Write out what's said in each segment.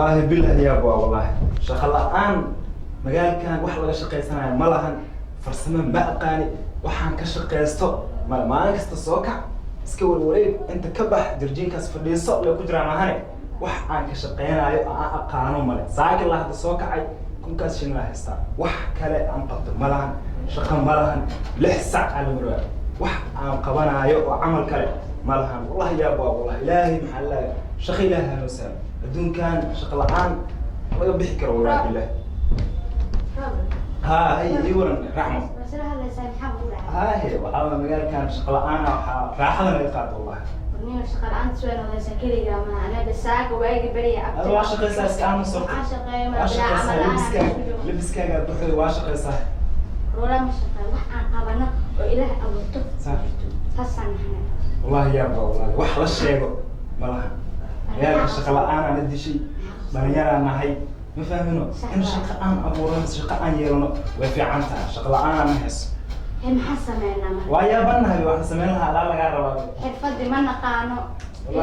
والله بالله يا ابو والله شغل الان مجال كان wax laga shaqeysanayo ma lahan farsamo ma aqaani waxaan ka shaqeysto maalin kasta soo kac iska warwareeg inta ka bax dirjiinkaas fadhiiso la ku jira mahane wax aan ka shaqeynayo aan aqaano male saaki la hada soo kacay kunkaas shin la haysta wax kale aan qabto ma lahan shaqo ma lahan 6 saac aan wareeg wax aan qabanayo oo amal kale ma lahan wallahi ya ابو والله ilaahi maxalla shaqo ilaahi loo saar adduun kan shaqo la'aan laga bixi karo wallahi billah ها هي ورن رحمة. بس أنا هلا سامحة ولا. هاي وحاول مجال كان شغل أنا راح أنا يقعد والله. وني شغل أنت شوي ولا سكري يا ما أنا بساق وباقي بري عبد. أنا واشق إساس كأنه صرت. عاشق ما بلا عمل. لبس كذا بحر واشق إساس. ولا مش شغل وحنا قبنا وإله أبوته. صح. حسن إحنا. والله يا أبو والله وحلا الشيء مالها. يا شغل أنا ندي شيء بنيرة أنا هاي. ما فاهمينه إن شقة أنا أبورنا شقة أنا يلونه وفي عنتها شغلة أنا نحس هم حسمينا ما ويا بنها بيوحنا سمينها لا لا قارب حرفة ما نقانو إلى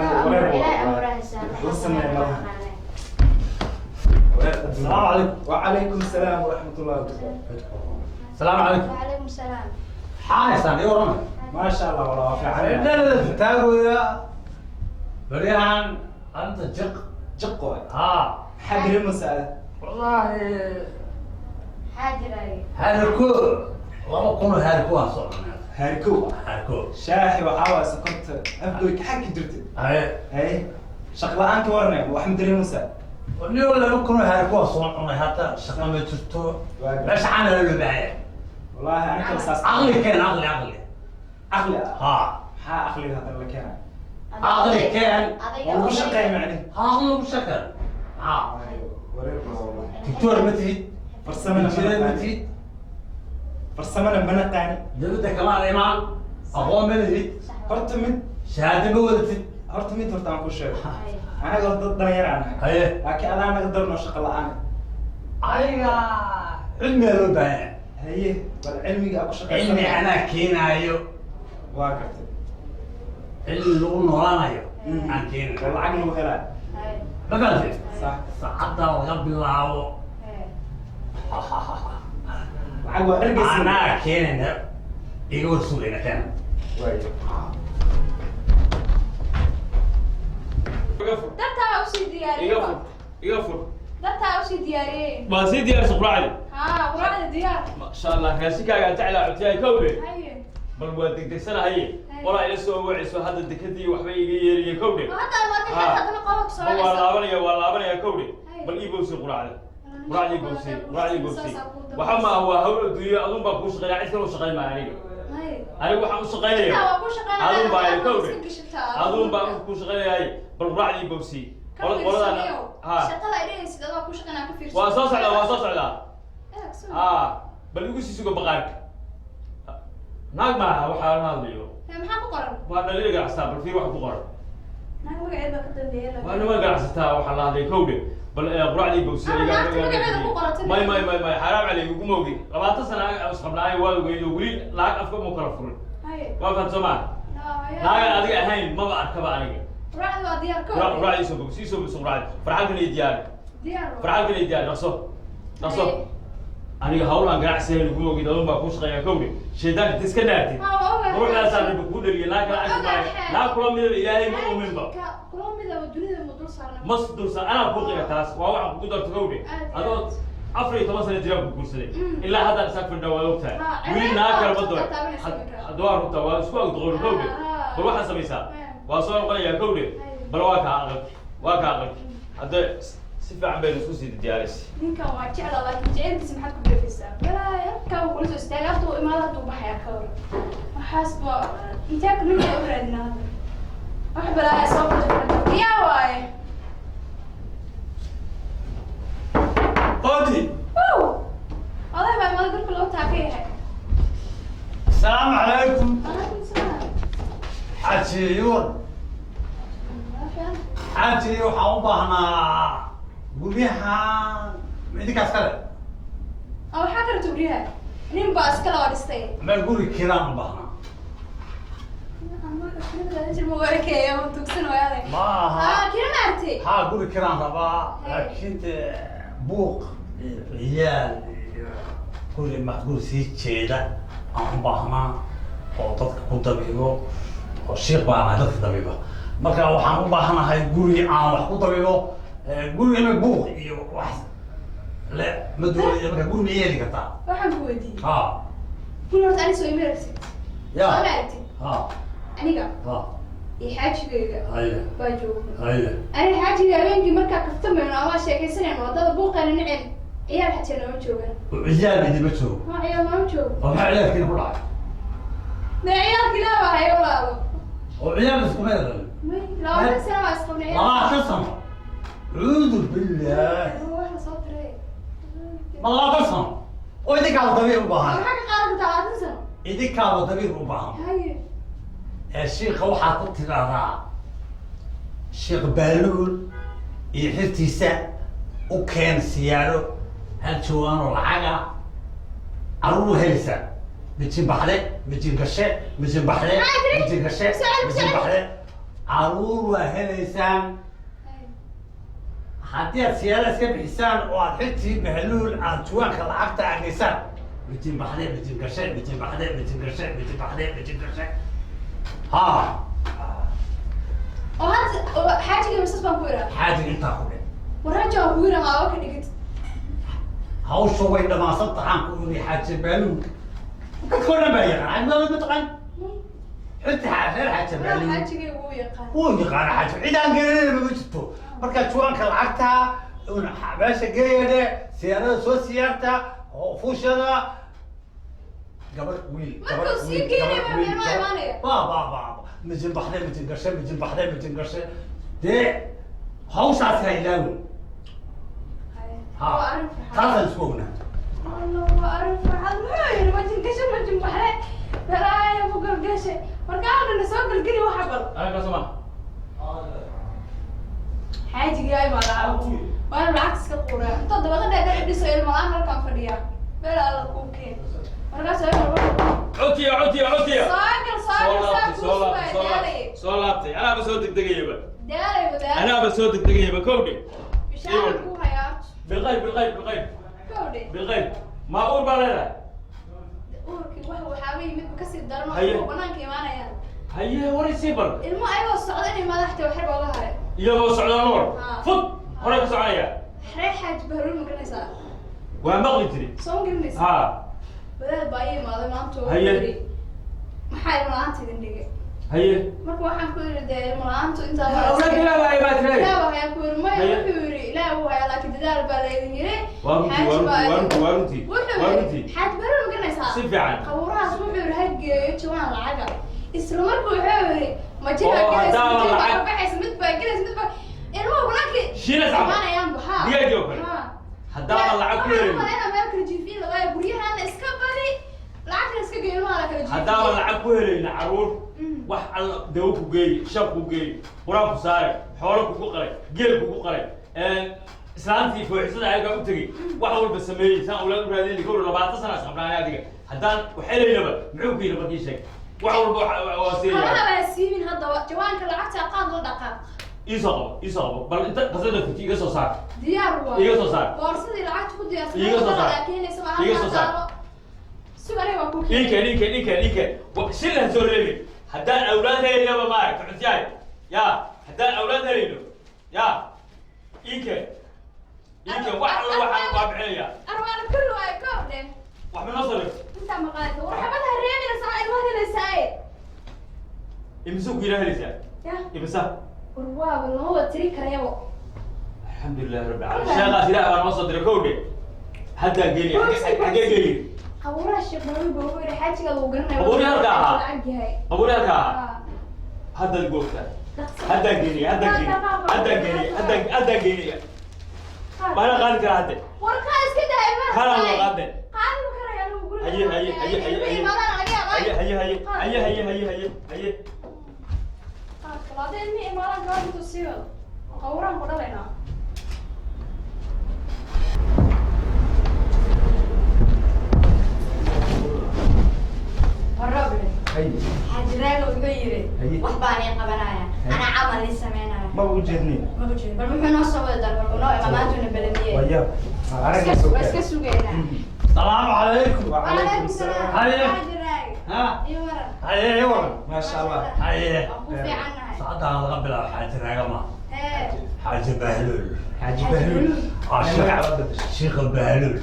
أمره سام السلام عليكم وعليكم السلام ورحمة الله وبركاته السلام عليكم وعليكم السلام حاي سامي ورمى ما شاء الله والله في عنا لا تاغو يا بريان أنت جقوة حق المسألة والله حاجري هاركو والله كونوا هاركو أصلا هاركو شاحي وحاوة سكرت أبدو حق درت هاي شغلة أنت ورنا وأحمد المسألة واللي ولا كونوا هاركو أصلا حتى شغلة ما تشتو ليش عنا اللي بعيد والله أنا كأساس عقلي كان عقلي عقلي هذا اللي كان عقلي كان وش قيم يعني عقلي وشكل دكتور متي فرسمنا بنقاني جبت كمان إيمان أقوم ملهي هرتمت شهادة بولتي هرتمت هرتان كل شيء أنا قلت ضد أنا هي لكن أنا أقدر نشق الآن أيوة علمي لو بعيد هي والعلمي أبو شقة علمي أنا كينا أيو واقعت علمي لو نورانا أيو عن كينا والله عقله وهلا ما قلت صح صعدة وقبل الله عقله أرجس أنا كينا يقول سوري كان دبتها وسي دياري يقفل دبتها وسي دياري ما سي ديار سقراعي ها قرعة ديار ما شاء الله كاسيكا قاعد تعلى عتياي كوبي هاي بل ودك سنه هي ولا الى سو وعيسو هذا الدكدي وحبا ييري كوبي وحتى ما تحط قوك صار والله كوبي بل يبوسي قراعي قراعي بوسي وحما هو هول الدنيا اظن باكو شغال عيد كانوا شغال معي أنا waxaan u shaqeynaa adun baa ay kowde adun baa ku shaqeynaa bal raacdi bowsi qoladana shaqada ay sidoo ku shaqeynaa ku fiirsan waa soo socda bal igu sii sugo baqaarka naag ma waxa la hadlayo maxaa ku qoran waa dhaliil gacasta bal fiir wax ku qoran naag magaceeda ka dambeeyay waa nima gacasta waxa la hadlay kowde bal quraacdi bowsi ما حرام عليك وقومي لبعض السنة أصحابنا والوجيد وقولي لا أفكر مكرفون وقفت سمع لا أدي أهين ما بعرف عليك راعي ديار كوي راعي سوق سوق راعي فرحان كني ديار فرحان كني ديار نصو أنا هقول عن قاعد سهل وقومي كده ما بكوش غير كوي شيدان تسكناتي روح لا صار بقول لي لا لا كل من الإلهي ما أؤمن به كل من ذا الدنيا مدرس صار مصدر صار أنا بقول لك تاس وأوعى بقدر تقولي هذا أفريقيا مثلا جرب بقول إلا هذا سقف الدواء وقتها وين ناكر بدو أدوار وتوا شو أقدر كوبي بروح أسميسا وصار قليل كوبي واقع هذا سفع عم بين سوسي الديارس ninka waa jecel laakiin jecelkiisa maxaad ku beefaysaa galaa yarka uu soo istaagto imaadada uu baxaya ka hor waxaas ba inta ka mid ah raadinaa wax balaa soo qodobta yaa waaye قودي والله ما قلت له تعفيه السلام عليكم عليكم السلام حاجيون حاجي waxaan u baahnaa guryahan midka askale waxa kale tuuriyaha nin baa askale oo dhistay meel guri kiraan u baahnaa ama kale jirmo warkeeyo tugsan wayade maaha kira maartay ها قولي كلام ربا لكن بوق عيال كل ما تقول سي شيدا أنا بحنا أو تذكر طبيبه أو شيخ بقى هذا طبيبه marka waxaan u baahanahay guri aan wax ku dabiibo guri inuu buuq iyo wax la madooyo marka guri yeeli kartaa waxaan ku weydiiyey ha guri horta ani soo imiraysid ya soo maaragtid ha aniga ha iyo xaajigayga haya baa jooga haya ani xaajiga habeenkii markaa kaftamayno ama sheekaysanayno wadada buuqayna niceen ciyaal xataa nooma joogaan ciyaal idima joogo ma ciyaal nooma joogo oo maxaa ciyaarkiina ku dhacay de ciyaalkii laa baa hayo walaalo oo ciyaal isku meel dhalin لو سنة ما أسقطنا لا تصنع أعوذ بالله ما تصنع ويدك على طبيب وباهن حاجة قالت 30 سنة يدك على طبيب وباهن هاي الشيخ هو حاطط لها الشيخ بالول يحتي سا وكان سيارو هل شوانو العجا أروح هلسا بتجي بحري بتجي قشة بتجي بحري بتجي قشة بتجي بحري عرور وهلسان حتى سيارة سكب حسان وحتى بحلول عطوانك العقد عن حسان بتجي بحري بتجي قشة بتجي بحري بتجي قشة بتجي بحري بتجي قشة ها وهذا حاجة بس اسمها كورة حاجة انت اخويا ورجع كورة ما وقت نقد هاو شوي لما صدت عن كوري حاجة بالون كنا بيان عن ما بتقن انت حاجة حاجة بالون حاجة هو يقال هو يقال حاجة إذا قلنا ما بجتو مركز شوانك العقدها باش قيدة سيارة سو سيارتها فوشنا قبل ويل مركز سير كيني ما بين ما يمانية با مجن بحرين مجن قرشة مجن بحرين مجن قرشة دي هاوش عسها يلاون ها هذا اسمه الله أعرف عن ما ما تنكشف ما تنبحر لا يا فوق القشة مركان نسوق القري وحبل أنا كسمة حاجة جاي ما لعب وأنا بالعكس كقولة أنت دبغنا ده اللي سوي الملان كان فديا بلا الكوكين مركان سوي عطية صلاتي أنا بسوي دقيقة داري أنا بسوي دقيقة كودي بشارك هو حياة بالغيب ما أقول بلا أورك وهو حاوي مد بكسر درما هيا. وبنان كمان يعني هيا وري سيبر المو أيوة السعودية ما تحت وحرب والله هاي يلا سعودة نور فوت هراك سعودية حريح حاج بهرول مقنسة ومغلي تري صوم قنسة ها بدأت باي ما ذا مانتو هيا. محايل ملانتي دندقة هيا marka waxaan ku yiri de malaantu inta أولاد لا بقى يبات لي لا waxaan ku yiri ma wuxuu yiri la waa laakiin dadaal baa leedin yiri وارنتي xaad baro ma garanaysaa si fiican qawraas wuxuu yiri hageeyo jawaan lacaga isla markuu wuxuu yiri ma jira baxaysa mid baa galaysa mid baa ilmo bananki shiilas maanayaan baxa diya joogay hadaa lacag ku yeerin ana meel kala jiifin laga guryahan iska bari lacag iska geeyo ma kala jiifin hadaa lacag ku yeerin caruur wax alla dawo ku geey shaq ku geey quraan ku saare xoolo ku qalay geel ku qalay islaantii fooxisada ayaga u tagay wax walba sameeyay saan awlaad u raadin goor 20 sano sabnaan adiga hadaan waxeelaynaba muxuu ku yiri markii sheeg wax walba waa siiyay ana baa siimin hadda jawaanka lacagta qaad la dhaqaa isaqo bal inta qasada ku tiiga soo saar diyaar waa iga soo saar boorsadii lacagta ku diyaarsan iga soo saar laakiin isma iga soo saar subaxii waa ku إيك شيلها زورلي هدان أولاد هيلو ما مارك تعزيان يا هدان أولاد هيلو يا إيك واحد وابعية أروان كله هاي كوده واحد من نصرف أنت ما قالت ورحمتها الريامي لساعة الوهد لساعة يمسوك إلى هلسة يا يمسا والله والله هو تريك ريابو الحمد لله رب العالمين شغال سلاح أنا وصل دركودي هدا قلي حقيقي قبورها الشباب بقول حاجة لو قلنا قبورها هكا هذا الجوكتا هذا قلي ما أنا قال كذا هذا والخاص كده إيمان كلام ما قال قال بكرة يعني بقول هي بعدين مي إيمان قال بتصير قبورها كده لنا هاي حجراله ويغيري هاي وحباني قبنايا أنا عمل لسه معنا ما وجدني ما بجي بل محنا صوّد ده بل نوع إماماتنا بلدية ويا بس كسوقنا السلام عليكم. وعليكم السلام. هاي ها يورا هاي ورا ما شاء الله. هاي أبو في عنها سعد انا قبل حاجه رقمه حاج بهلول حاج بهلول. شيخ بهلول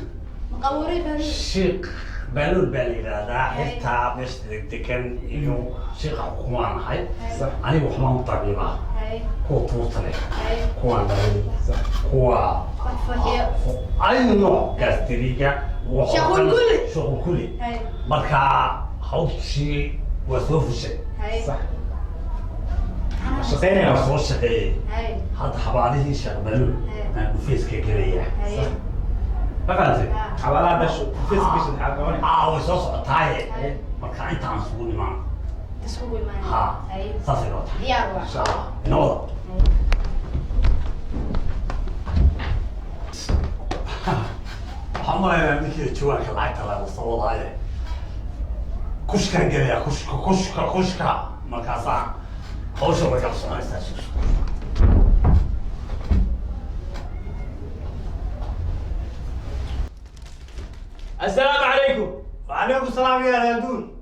مقوري بهلول شيخ بهلول بالي هذا حتى مش دكان انه شيخ حكومان هاي صح. انا وحمان طبيبه هاي هو توصل هاي هو صح. هو فهي اي نوع كاستريكا شغل كلي. شغل كلي هاي marka hawshii waa soo fushay هاي صح. أنا shaqeynaya waa soo shaqeeyey هاي hadda xabaalihii sheekh baluul aan dhufeyska gelaya هاي ma fahamtay حوالها دش فيس الحاجة way soo socotaaye marka intaan isugu imaan تسوقي معنا ha هاي saasay noqota ديار واحد inooda waxaan maraynaa ninkii jawaanka lacagta lagu soo wadaaye kushkaan gelaya kushka markaasaa hawsha way kala soconaysaa السلام عليكم. وعليكم السلام يا رادون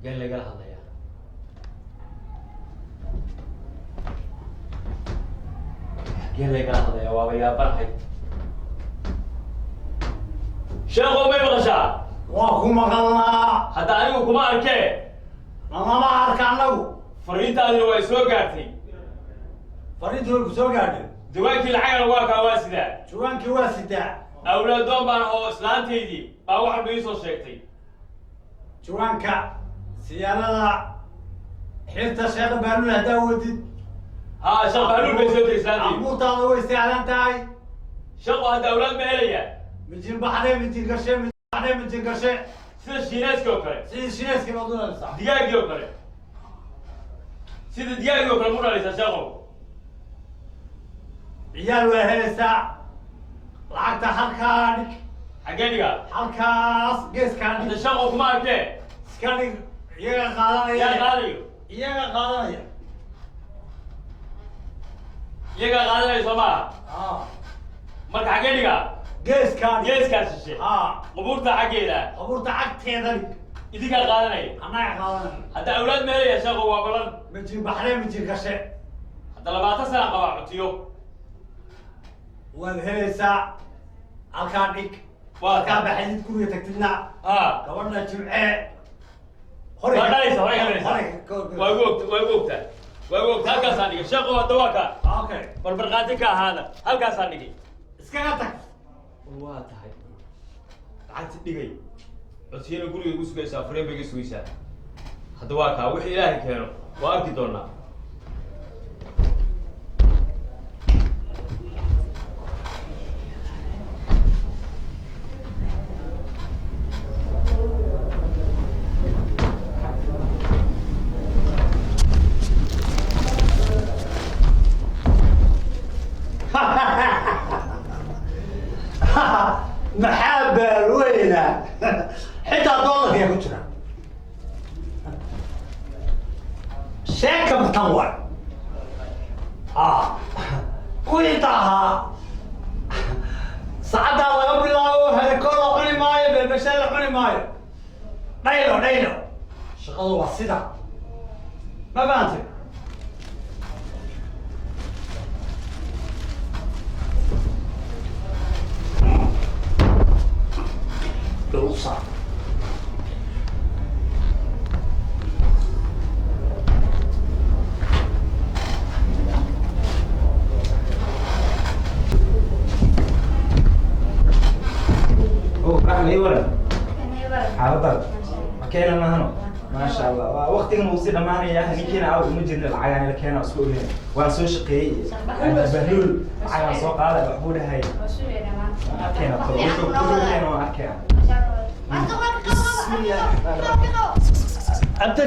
قال لي قال هذا يا قال لي قال هذا يا بابا يا برحي شغل ما يبغى شاء waa ku maqalnaa حتى أنا كما أركي lamama arka annagu فرينتا اللي هو يسوق قارتي fariintii way ku soo gaadheen دواكي العيال واقع واسدة jawaankii waa sidaa أولادهم بان هو إسلامتي بقى واحد بيسو شيكتي jawaanka siyaarada xirta sheekh baaluul haddaa wadid ها شغل هلول بيسوي إسلامتي amuurtaada way saaran tahay شغل هذا أولاد مهلية mijin baxday mijin gashe mijin baxday mijin gashe سيد الشيناس كوكري sidii shineeskii baad unaysaa دقاق يوكري سيد دقاق يوكري مرة ليس شغل ciyaal waa helaysaa lacagta halkaa dhig حقاني قال halkaas geeskaa هذا dhig شغل كما أركي iska dhig iyaga يا qaadanaya غالي iyaga qaadanaya يا غالي سما مرك حقاني قال geeskaa dhig جيس كاسشي قبورتا حقيدا abuurta cagteeda dhig إذا قال غالي annaga qaadanaya هذا أولاد مهلية شغل وابلن mijin baxday mijin gashe هذا لما تسأل قبع عطيو waad helaysaa halkaa dhig halkaa baxaydid guriga tagtidna gabadha jimcee وقوقت هل كان صادق شغل الدواكا okay والبرغاتيكا هذا هل كان صادق iskaga tag والله هاي عاد دقي عطينا يقولوا يقول سويسا فريم بيجي سويسا الدواكا وحي إلهي كانوا وأركي دورنا maxaa baalweyna xitaa doolarka ku jira sheeka batan waay kuwii tahaa saacaddaa laga bilaabo heliko la cuni maayo beebeshe la cuni maayo dhaylo shaqadu waa sida ma fahamtay Dosa. رحمة يورا أنا يورا حاضر كيلا ما هنو ما شاء الله وقت إنه وصل ما هي هنيكينا أو مجرد العيان اللي كانوا أسبوعين وأنا سوي شقي بهلول عيان سوق هذا بحبولها هاي وشوية ما كنا طلعوا كلنا كنا بسم الله أنت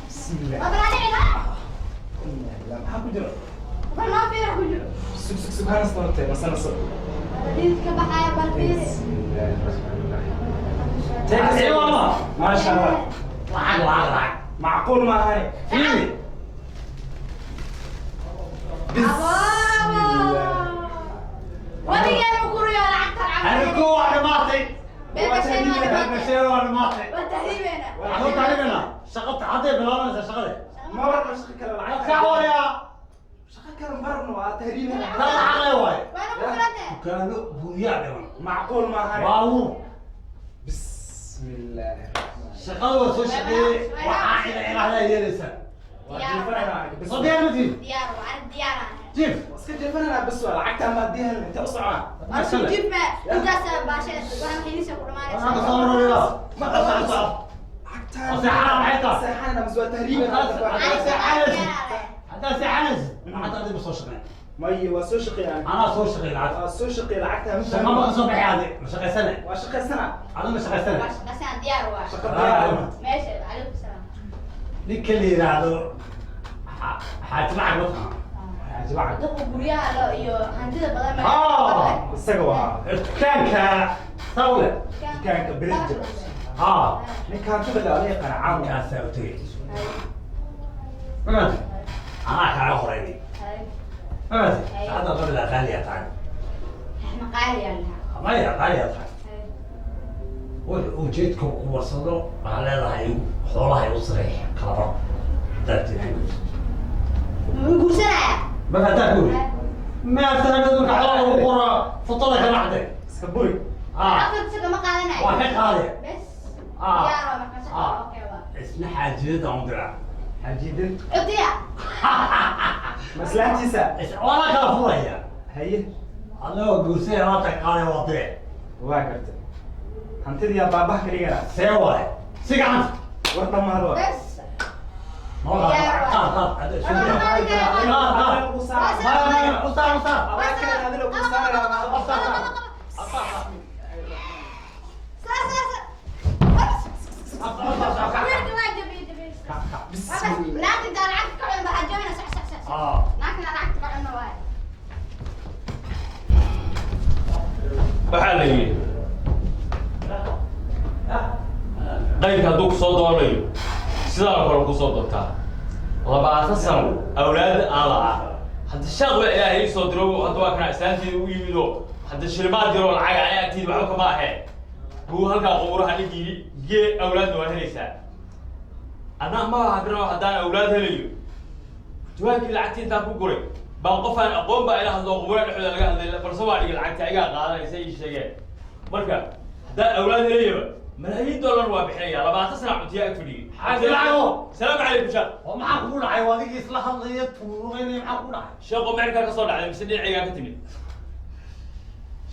بسم الله لا ما حكوا جرا سبحان الله مثلا صار بسم الله الرحمن الرحيم ما شاء الله lacag معقول ما هاي فيني ولي يقولوا يا العتر أنا كوا ماتي بيبشين بشير وأنا ماتي والتهريب هنا أخذت علينا شغلت عادي بلا ما شغلة ما ورد شقك العين كعويا شقك المرن وتهريب لا هنا عقل واي وانا مفرده كانوا بنيان معقول ما هاي واو بسم الله شغل وسوشي وعائلة إلى هذا يلسا صديق متي ديار وعن ديار جيب بس كنت فانا بس العقد ما اديها اللي انت اسرع أنا جيب ما أنت باشا وانا حيني سأقول ما أنا بصور ولا ما أصعب عقد ساحان حيطة ساحان مزوى تهريب هذا ساحان هذا ساحان ما حد يدري بصوشي مي وسوشقي يعني أنا صوشي العاد سوشقي العقد مش ما بقى صبح هذه مش شغال سنة وشقي سنة أنا مش شغال سنة بس أنا ديار واحد شقي ماشي عليكم السلام ليك اللي هذا حتبعك بطها حتبعك دقوا بريها لا يو عندنا بدل ما السقوة كان كثولة كان بريد كان تبدا عليه قناعات كان ثوتي ما أنا كان أخريني ما هذا قبل غالية تعال احنا قالي لها ما هي غالية تعال وجيتكم وصلوا على هاي حولها يوصريح كلام ترتيب نقول سنة ما تقول ما تقول على القرى فطلك واحدة سبوري أخذ سكة ما قالنا واحد غالية بس آه. ديار ما كان أوكي اسمها حاجيد عمرها حجيد اضيع مسلحتي سا ولا كافورة هي هي الله قوسي راتك قال وضيع واكرت هنتدي يا بابا كريغا سوى سيقعد ورطة مهلوة بس waxaa la yidhi qaybka hadduu ku soo doonayo sidaa kale ku soo doontaa 20 sano awlaad aan lahaa hadda shaqba ilaahay ii soo diro hadda waa kana islaanteeda u yimid oo hadda shilimaad diro lacag ay agtiid waxba kama ahee buu halkaa qowraha dhigiiri gee awlaadna waa helaysaa anaa ma hadro haddaan awlaad helayo jawaabkii lacagtii intaan ku guray baan qof aan aqoon baa ila hadlo qowraha dhexdooda laga hadlay balse waa dhigay lacagta igaa qaadanaysa ii sheegeen marka haddaan awlaad helayaba ملايين دولار وابحية 14 سنة عطيها أكفلي. السلام عليكم شاب. ومعك كل عي وادي إصلاح الضيط وغيري معك كل عي. شغل معك كصور على مسنين عيال كتمي.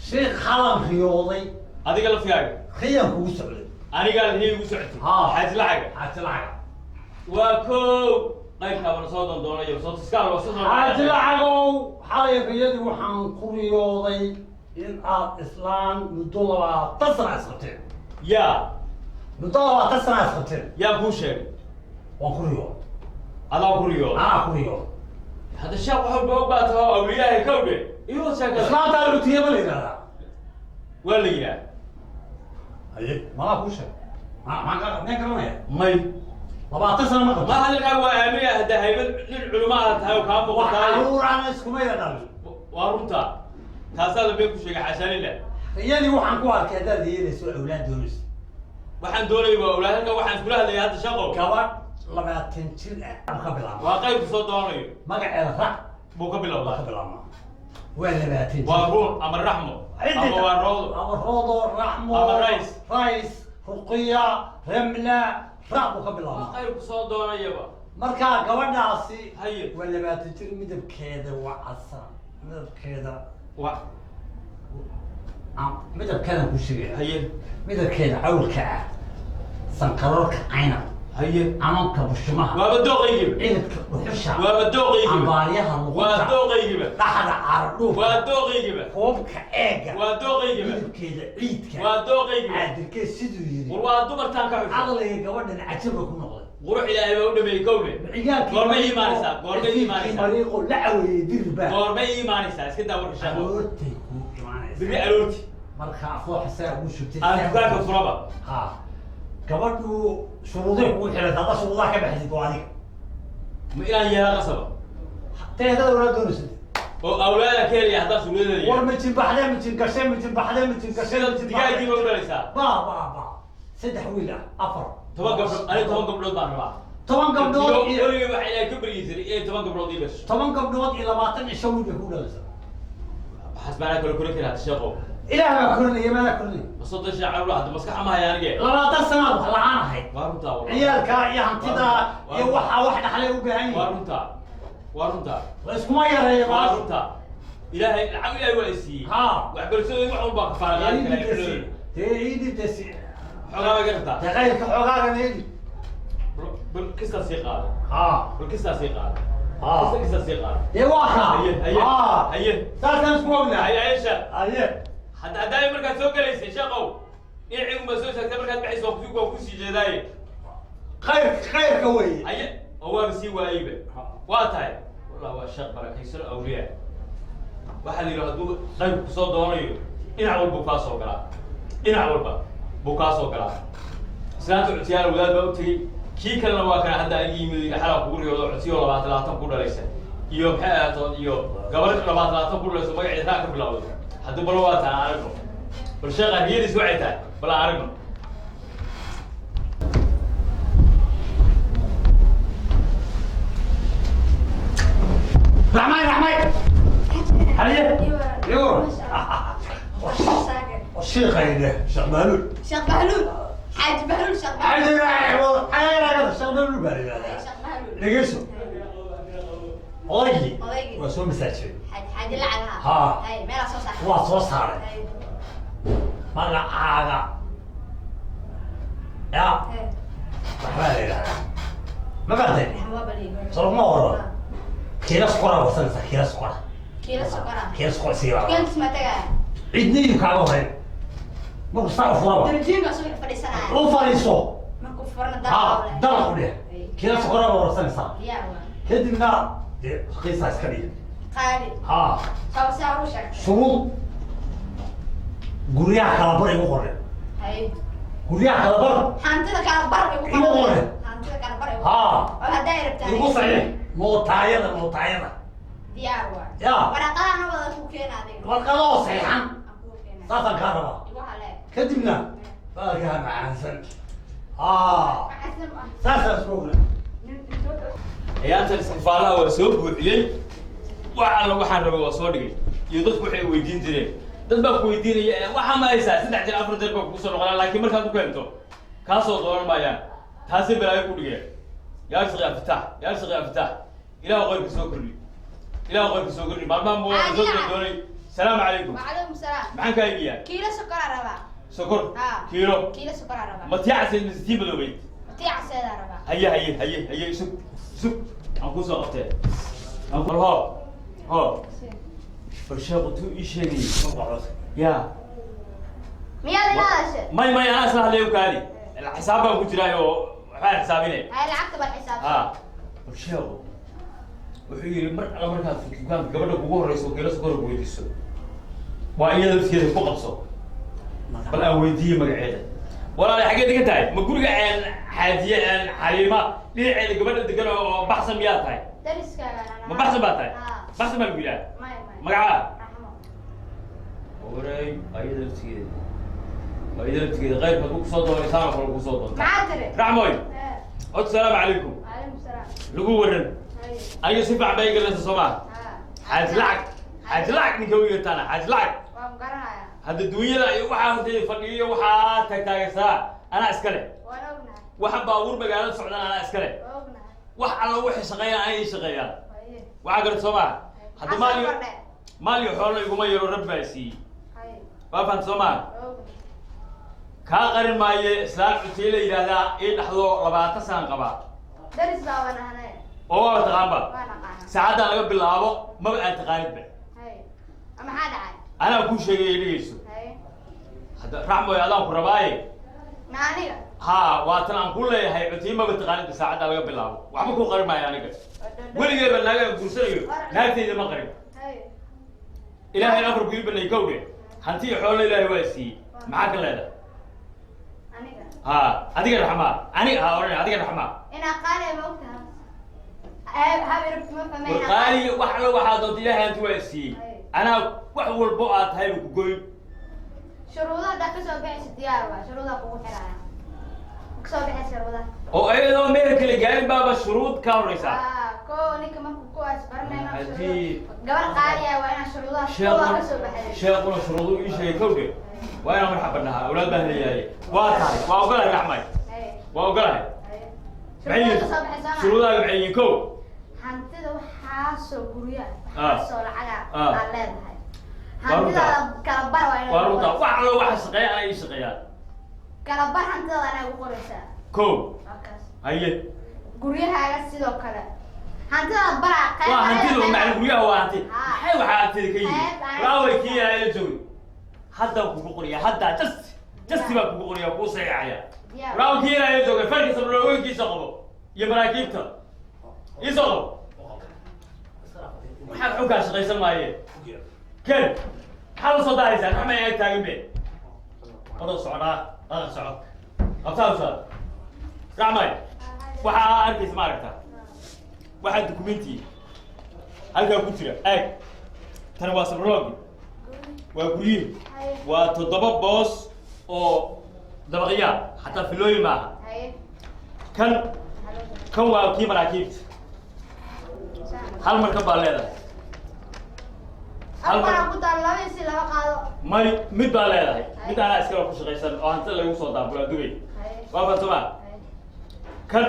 شيخ خلم رياضي. هذا قال في حاجة. خيام هو سعودي. أنا قال هي وسعودي. حاج لعجة. حاج لعجة. وكو قايل كابر صوت دولار يبص صوت سكال وصوت. حاج لعجة حالي في يدي وحن رياضي إن إسلام مدلوا تصنع سقطين. يا مدلوا تصنع سقطين. يا بوشر. وكوريو. أنا كوريو. كوريو. هذا الشاب حب بقى أولياء كوبي. إيوه شكل. إسلام تعالوا تيجي هذا. ولا يا. هاي ما بوشر. ما كلامه. ماي. 14 سنة ما قبل. ما هذا القهوة أمية هذا هاي العلماء هاي وكام وحنا أنا اسمه يا وارنتا. تاسال بيكو شيء حسن الله. يعني وحن كوار كذا ذي يسوع أولاد دونس. وحن دولي وأولادك وحن كلها اللي هذا شغل. كوار لما تنشل مقابل الله. واقعي بصوت دوني. ما قاعد رح. مقابل الله. مقابل الله. وين ما تنشل. وارون أمر رحمه. أمر وارود. أمر روض رحمه. أمر رئيس. رئيس. رقية. رملة. رح مقابل الله. واقعي بصوت دوني يبا. مركا كوار ناسي. هي. ولا ما تنشل مدب كذا وعصا. مدب كذا. مدب كذا كوشيء. هي. مدب كذا عول كعب. سنقررك عينك. هي. عمك بشمه. وبدوق يجيب. عينك وحشة. وبدوق يجيب. عباريها الغوطة. وبدوق يجيب. لحد عرضوك. وبدوق يجيب. فوبك إيجا. وبدوق يجيب. مدب كذا عيدك. وبدوق يجيب. عادل كذا سيدو يجيب. ورواد دمر تانك عشان. عقلي قولنا عجبك ونقول. وروح إلى هيبة ودمي كوبي. عيالك. قرمي إيمانسا. قرمي إيمانسا. مريقو لعوي يدير بقى. قرمي إيمانسا. اسكت أول شيء. ألورتي إيمانسا. ببي ألورتي. مرخا فوق حساب وشو بتسوي. أنا بقولك فرابة. gabadhu shuruuday kugu xiran hadda shuruudaha ka baxaysid waa adiga ma inaan yeela qasaba teedada wala doonaysid oo awlaada keenaya hadda suuladada war ma jin baxday ma jin gashay ma jin baxday ma jin gashay sida digaagii loo dhalaysaa ba saddex wiil afar 10 gabdhood ani 10 gabdhood baan rabaa 10 gabdhood iyo waliba waxa ay ka bariyay in 10 gabdhood iyo 10 gabdhood iyo 20 isha wiil ku dhalaysaa xasbaana kala kula kala shaqo ilaahay ma kornay ma kornay wasoo shacab wax maskax ma hayaanige 20 sano wax la'aanahay waarunta ciyaalka iyo hantida iyo waxa dhaxlay u baahan waarunta la iskuma yareeyo waarunta ilaahay lacag ilaahay waa isii ha wax balsooyin wax walba ka faaraan kala teedi tesi xogaa garta taqaylka xogaaga needi bal kista si qaad ha bal kista si qaad ha kista si qaad ee waxa haye saasan isku ognahay haye aisha haye hadda daay markaad soo galaysay shaqow dhinaciigu ma soo sheegtay markaad baxayso ku sii jeedaay khayrka way haye oo waa sii waayba waa tahay wallahi waa shaq barakaysan awliya waxa la yiraahdo qayb ku soo doonayo dhinac walba ka soo galaa dhinac walba buu ka soo galaa islaanta cutiyaal wadaad baa u tagay kii kalena waa kan hadda ay yimid xalaq ugu riyoodo cutiyo 20 ku dhalaysa iyo maxay ahaato iyo gabar 20 ku dhalaysa magaceeda ka bilowdo hadda bal waa taan aragno bal sheekha hiyadiis waxay tahay bal aragno رحمي هيا يور الشيخ هيدا شيخ بهلول شيخ بهلول حاج بهلول شيخ بهلول حاجة شيخ بهلول بالي شيخ بهلول لقيسو odaygii waa soo masaajay xaadi lacag ha hay meel soo saaray waa soo saaray magacaaga ya waxbaa la yidhahdaa ma gartay soo ma oro kiila sokora wasanaysa kiila sokora kiila sokora siiba cidniyu kaaga horeyn marku saa furaba u fadhiiso ha dala ku dheh kiila sokora baa warsanaysaa kadibna قيسها اسكالي قالي ها ساو وشك شروط قريا كالبر يقول هاي قريا كالبر حانتنا كالبر يقول حانتنا كالبر ها ولا داير بتاعي يقول صحيح مو طايرة دياروا يا ورقة أنا ولا كوكين هذه والقضاء صحيحا صافا كهرباء يقول عليه كدبنا باقي مع حسن ساسا اسمه ayaanta istifaalaha waa soo buuxiyay waxa la waxaan rabay waa soo dhigay iyo dadku waxay weydiin jireen dad baa ku weydiinaya waxa ma haysaa 3 jeer 4 jeer ku soo noqon laakiin markaad ku keento ka soo dooran maayaan taasi balay ku dhigay yaa shaqay aftaah ilaa qoyb soo kordhi maalmaha moo soo doonay salaam calaykum wa calaykum salaam maxaan ka iibiyaa kiilo sokor raba sokor kiilo sokor raba ma tiyaacsan mistiibadoway tiyaacsan raba هيا سب أنقص أقطع أنقل ها فرشاقة إيش هذي يا ميال ناس ما أنا أصلا ليه وكالي الحساب أبو جرايو حسابيني هاي العقد بالحساب فرشاقة وحير على مركز في الدكان قبل أبوه رئيس وكيل سكر أبوه يدسو وأيه ذا فيه فوق الصو بل أوديه مقعدة ولا حاجة دي كتاي ما قولك عن حادية عن حليمة ليه عيد قبل تقولوا بحث ميات هاي درس كذا ما بحث باتاي بحث ما البلاد ما قاعد وري أيضا تيجي غير بدوك صوت ولا سامع ولا صوت معترف رحموي السلام عليكم عليكم السلام لقوا ورن أي صفة بيجي لنا الصباح حاجلعك نكوي تانا حاجلعك هذا الدوية وحاة فنية وحاة تاجسا أنا أسكله وحب أقول بقى السعودية أنا أسكله وح على وح شغيان أي شغيان وعقرت صباح هذا مالي حول يقوم يرو ربع يسي ما فهمت صباح كاغر ما يسلام تيله إلى ذا إيه نحضر ربع تسان قبا درس باوانا هنا أوه تقامبا ساعات أنا قبل الله ما بقى تقارب به أما هذا عاد أنا أقول شيء يليسو هذا رحمه يا الله كرباي نانية ها واتنا كله هاي عتيم ما بتقارن بساعة على قبل الله وعم كل قرب ما يعني كده ولي قبل لا قبل كرسيه ناتي إذا ما قرب إلهي نفر قريب اللي يكونه هنتي حول إلهي واسي معاك الله ده ها هذيك الرحمة أنا هوريني هذيك الرحمة أنا قارئ موقتها هاي ربط ما فهمين قالي واحد واحد ضد إلهي أنت واسي أنا واحد والبقعة هاي بقول شروطها ده كسر بيع ستيار شروطها قوة حرام كسر بيع شروطها أو أيضا ميرك اللي قال بابا شروط كوريسا كو نيك ما كو أسبرنا عجيب. قبل قارئة وأنا شروطها كسر بيع شيخنا شروطه إيش هي كوكي وأنا مرحبا لها أولاد بهلي هاي واتاي وأقولها رحمة وأقولها معين شروطها معين كو hantida waxaa soo guriya soo lacaga aan leedahay hantida kala bar waa inay waruta wax loo wax shaqeeya ay shaqeeyaan kala bar hantida anay ugu qoraysaa ko haye guriyahaaga sidoo kale hantida bar qayb waa hantida macna guriyaha waa hanti maxay waxa aad ka yihiin raaway kiya ay joogi hadda ku qoriya hadda just ba ku qoriya ku saacaya raaway kiya ay joogi farki sabro weynkiisa qabo iyo maraakiibta يسوق محل حكا شقيسان مايه كل حال صداي زين ما ياك تاغن بي هذا صعدا هذا صعد ابتاو صعد رعماي waxa arkaysa ma aragta waxa documentary halka ku jira ay tan waa sabroogi waa guriye waa toddoba boos oo dabaqya hatta filooyi ma kan waa kii maraakiibta hal marka baa leedahay hal marka ku dalabay si laba qaado may mid baa leedahay mid ana iska ku shaqeysan oo hanta lagu soo daabula dubay waa fatuma kan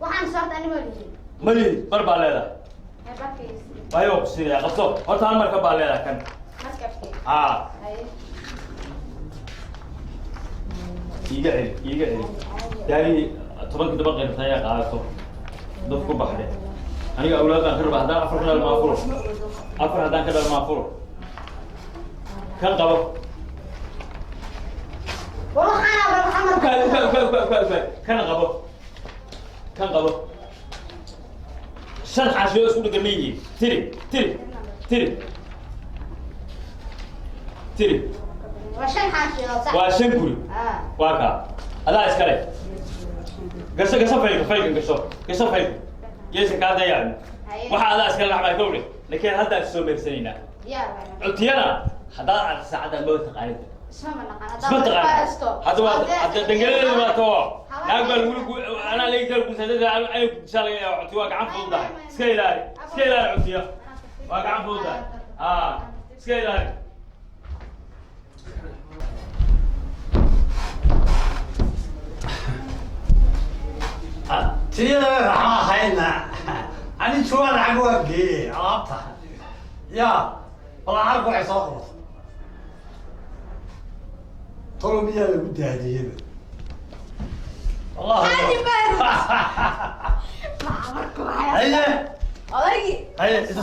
waxaan soo tani mali bar baa leedahay bayo sida qabto horta hal marka baa leedahay kan iga yani tobanka dabaq qeybtay qaadato dadku baxday aniga awlaadaan khirba hadaan afar kala maafuro afar hadaan ka dhal maafuro kan qabo waxaan abra maxamed kan qabo shan xaashiyo isku dhagameyay tiri waa shan xaashiyo waa shan guri waa ka adaa iskale gasho faylka يس كذا يعني واحد هذا أسكال لعبة كوري لكن هذا السومر سنينا عطينا هذا على الساعة الموت قاعد سمعت هذا دنجل ما تو نقبل أنا ليك تقول سيدنا أنا إن شاء الله عطيواك عن فوضى سكيلاري عطيا واك عن فوضى سكيلاري تيلا راح هينا أنا شو أنا عقوق جي عرفتها يا والله عارف وعي صغر طلوا مية اللي بدي هديه والله هادي بارد ما عمركم هيا هيا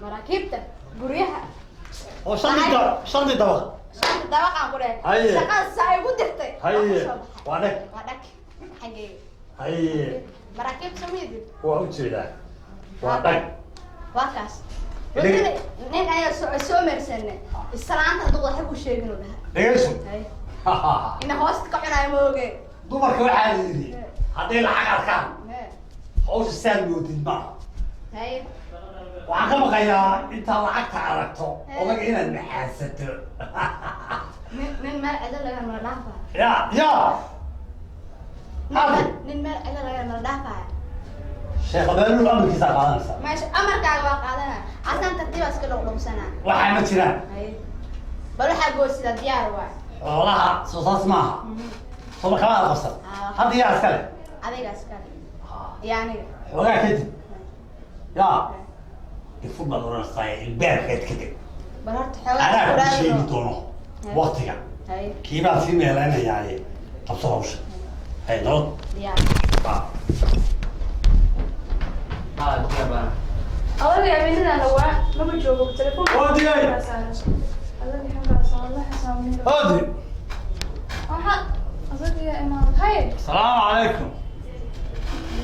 مراكبتك بريحة هو شنطي دبق dabaqaan ku dhahay Haye. shaqada saa igu dirtay هيا وعدك waa dhag xagee هيا maraakiib sameeyay وأوجه وعدك waa kaas nin ayaa soo meersanay islaanta duqda xag u sheegin oo dhahay ليش؟ ina hoosta ka cunay mooge dumarka waxaa la yidhi hadday lacag arkaan hawsha saan moodid maaha hay waxaan ka baqayaa intaad lacagta aragto odaga inaad maxaasato nin meel cida laga mala dhaafaa ya nin meel cida laga mala dhaafaa sheekh abaalul amarkiisaa qaadanaysaa meesha amarkaaga waa qaadana asan tartiib iska dhowdhowsanaa waxaa ma jiraan bal waxaa goosida diyaar waa xoolaha soo saas maaha soma kama ada qabsan hadda yaa iskale adiga iskale iyo aniga xoogaa kadib ya ifu baad oranaysaa ilbaabkeed kadib bal horta anaa ku xoogaa sheegi doono waktiga kiibaa sii meelanayaaye qabso hawsha hay nabad diyaar أول يعملنا نوع ما بتشوفه بالتليفون. أودي. أظن حمد الله حسامي. هادي أحد أظن يا إمام هاي. السلام عليكم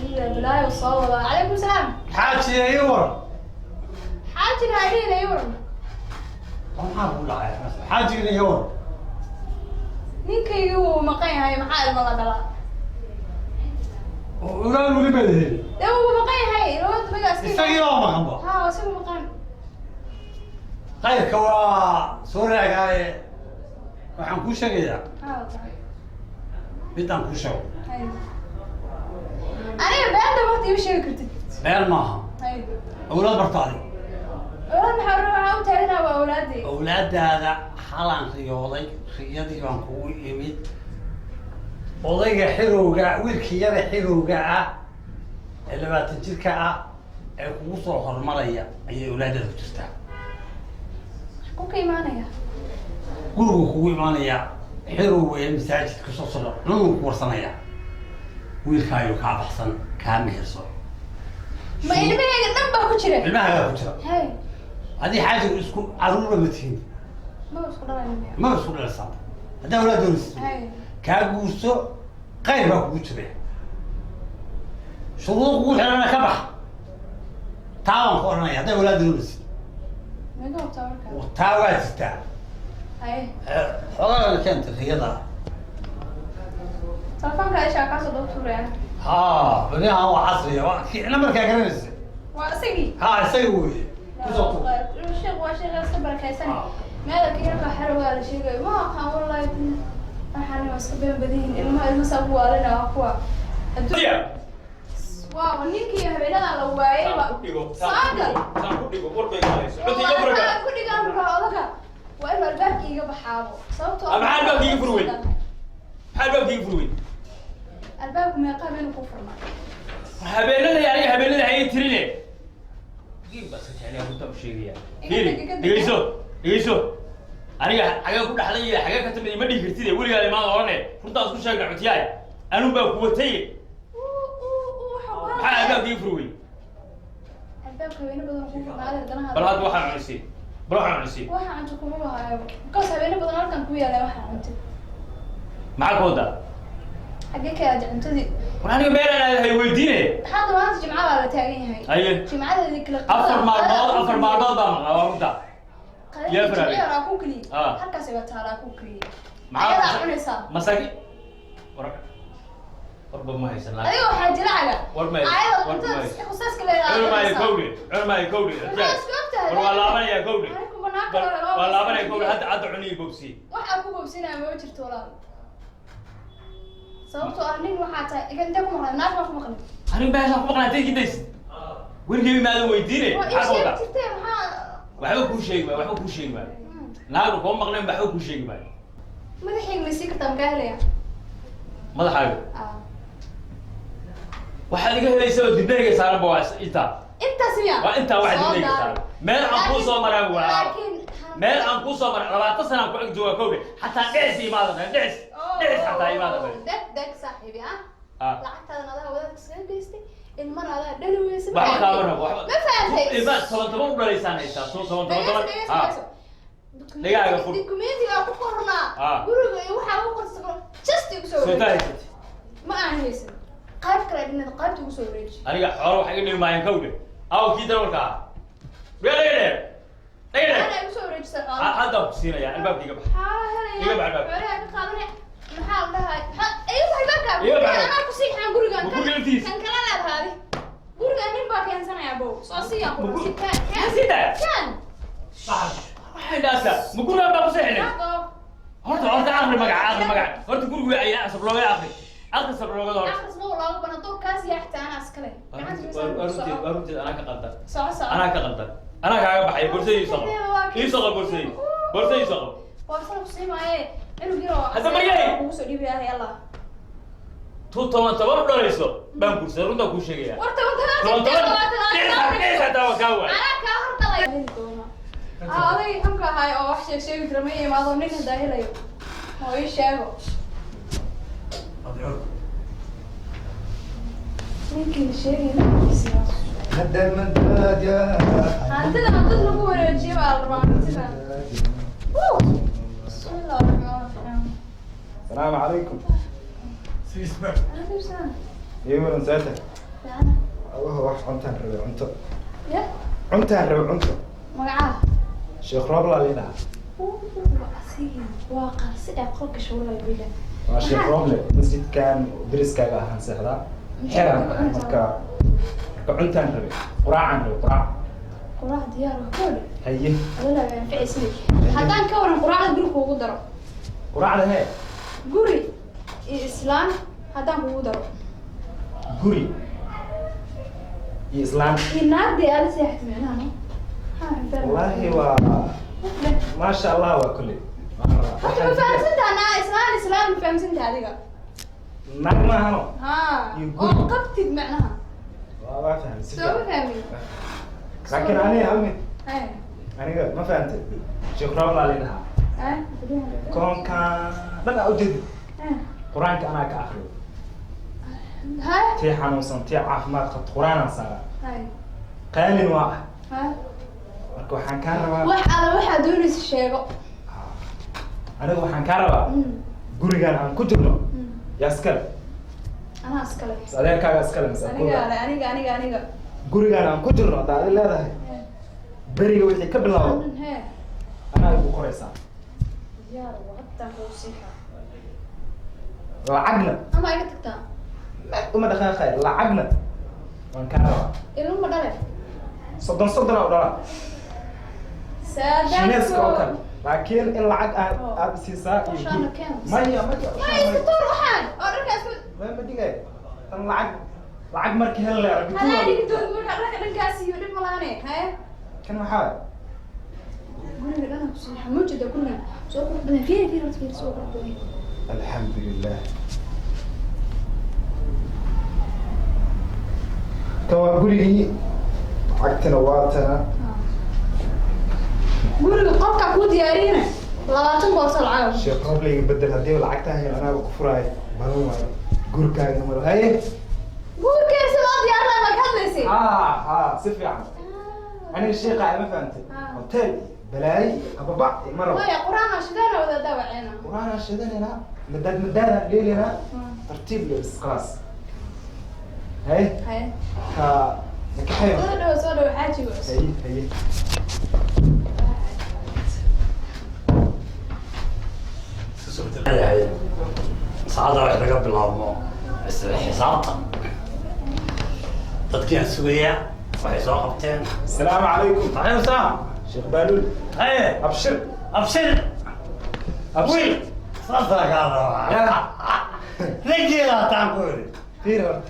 هي بلاي وصوّر عليكم السلام. حاجي يا يورا حاجة هاي يورم. ما أقول لها حاجي يا يورا ninkayga wuu maqan yahay maxaa ilma la dhalaa أولاد ولي بدهين dee wuu maqan yahay labada magaas استغير ما خبر haa isagu maqan خير كوا سوريا جاي waxaan ku sheegayaa haa tahay midaan ku sheego aniga beenta waqti igu sheegi kartid meel maaha awlaad bartaadi awlaad maxaa waxaa u taaganaa waa awlaadii awlaadaada xalaan riyooday riyadii baan kugu imid odayga xirowga wiilkii yada xirowga ah ee 20 jirka ah ee kugu soo hormaraya ayay awlaadada ku jirtaa ku ka imaanaya gurigu kugu imaanaya xirow ee masaajidka soo socda lagu ku warsanaya wiilkaayo kaa baxsan kaa meherso ma ilmahayga dhan baa ku jira ilmahaagaa ku jira hay haddii xaajigu isku caruurba ma tihiin ma isku dhalayno ma isku dhalasaan haddii awlaad doonaysid hay kaa guurso qayr baa kugu jira shuruudo kugu xirana ka bax taa waan ku odhanaya hadday awlaad doonaysid maga hobtaa markaa taa waa jirtaa hay xogaa keenta riyada telefoonka ishaa kaasoo dab tuuraya ها بنيها هو عصري انا ما كان جالس waa isagii ها يسوي sheekh waa sheekh iska barakaysan meela kiirka xarwaa la sheegay ma aqaan wallahi waxaan iska been badin ilma sab waalina kuwa waa ninkii habeenada la waayay waa saagal saan ku dhigo warbay galayso cunti iga furga ku dhigaan odaga waa in albaabkii iga baxaabo sababtoo ah maxaa albaabkii iga furweyn maxaa albaabkii iga furweyn albaabku meeqa meel ku furma habeenada yani habeenada hay tirine giib bas jecel ku tab sheegaya dhigayso aniga xaga ku dhaxlay iyo xaga ka timid ma dhigi kartid weligaa imaad orane runtaas ku sheegna cutiyaay anuu baa ku watay maxaa albaabkii furweyn albaabka weyn badan ku furmaada danaha bal hadda waxaan cunisi bal waxaan cunisi waxaan cunto kuma lahayo kaas habeen badan halkan ku yaalay waxaan cunto maxaa ku wada xagee ka aad cuntadii aniga meelaan hay weydiine hadda maanta jimcaha la taagan yahay aye jimcadeedii kala afar maalmood baa maqlaa waa runta يا فراري يا راكو كلي هكا سيبا تاراكو كلي معايا عونيسا مساكي وربا ما هيسن ايوه حاجه لعقه ورما ايوه انت خصاص كلي علما يكودي والله ما يا كودي والله ما يكودي حد عني بوبسي waxa ku boobsina ma jirto walaal sababtoo ah nin waxa taa iga inta ku maqnaa naag ku maqnaa arin baa ku maqnaa tegidays wargii ma aad weydiine waxba ku sheeg ma naag ko maqnaa waxba ku sheeg ma madaxayga ma sii kartaa ma helaya madaxayga waxa laga helaysaa dibnayga saaran baa inta siya waa inta waxa dibnayga saaran meel aan ku soo maraa waa meel aan ku soo maraa 20 sano ku ag jooga kowde hatta dhicsi imaada dhicis hatta imaada deg saaxiibi lacagtaada nadaha wadaad iska geystay ilman ada dhalweysay ma fahantay ilma toban u dhaleysaan haysta digaaga fur dokumentiga ku qornaa guriga iyo waxa uu qorsan just igu soo wareejay ma aanaysan qayb kale dhinaca qaybta ugu soo wareejay aniga xoolo waxa iga dhimaayeen kowde aw kii dalka weelay ana igu soo wareejay hadda ku siinaya albaabkiga bax iga bax maxaa dhahay ayuu albaabka ana ku siixan gurigan kan kala leedahay guriga nin baa keensanaya bow soo siiyaan ku kan waxay dhaasa ma guriga baa ku siixnay horta akhri magaca horta guriga ay asab looga akhri sabroogada horta akhris ma looga bana doo kaas yaxta ana askale waruntii ana ka qaldan ana kaaga baxay borsay soo borsay borsay ku siimaaye inuu giro hadda mariyay ugu soo dhiibay Allah toban dhaleyso baan kursa runta ku sheegaya warta aday xamka ahay oo wax sheegi kara ma imaado nin hadaa helayo oo ii sheego ninkii sheegay هذا المنداد يا عندنا lagu wareejiyo baa la rabaa sida بسم الله الرحمن الرحيم السلام عليكم سيسمع عليكم السلام يوم نسيته يعني الله wax cuntaan rabay cunto ya cuntaan rabay cunto magaca sheekh Roobla leedahay وقاصي أقولك شو ولا يبيله ماشي بروبلم مسجد كان درس كذا هنسحدا حرام مركا كعنتان ربي قراعان ربي قراع ديار كل هي لا في اسمك حتى كون قراع الجروب هو قدره قراع ده هي قري إسلام هذا هو قدره قري إسلام النار دي أنا سيحت معناها والله ما شاء الله وكله أنت ما فهمت أنا إسلام فهمت أنت هذيك نعم ما هو ها يقول قبتي بمعناها ما فهمت سوي فهمي لكن أنا أمي إيه أنا ما فهمت شكرا الله لها إيه كون كان لا أوجد قرآن أنا كأخري هاي تي حنوسن تي عافمات خط قرآن صار هاي قال واحد ها marka waxaan ka rabaa waxa doonaysa sheego aniga waxaan ka rabaa gurigan aan ku jirno yaa iskale ana iskale adeerkaaga iskale aniga gurigan aan ku jirno hadda aad leedahay beriga wixii ka bilaabo anaa igu qoraysaa diyaar waqtan ku siixa lacagna ama iga tagtaa uma dhaqaaqay lacagna waan ka rabaa ilmo dhale soddon oo dhala shineeska oo kale laakiin in lacag aad siisaa iyo maya istator waxaan oo dhankaas ma dhigay tan lacag markii hel leeyahay ana dhigi doon marka dhankaas iyo dhib malaane hay kan waxaa guriga dhana ku sii xamuujada kuna soo qordhay fiir soo qordhay alxamdulillah tawa gurigii lacagtina waatana guriga qolka ku diyaarina 20 boorso lacag sheekh robleyga bedel hadii lacagta hay anaa ku furaay balan waayo gurkaaga mar haye gurkeesa ma diyaarna ma kadlaysi si fiican aniga sheekha ma fahantay hotel balaay ababa maro way quraana shidana wada dawacina quraana shidana madada leelina tartiib leh خلاص هاي ها نكحيو صدو حاجي هي saacada wax laga bilaabmo isla xisaabta dadkii suuqaya waxay soo qabteen السلام عليكم alaykum salaam شيخ بالول ايه ابشر ابشر ابشر صدق هذا رجيلا تنقول فير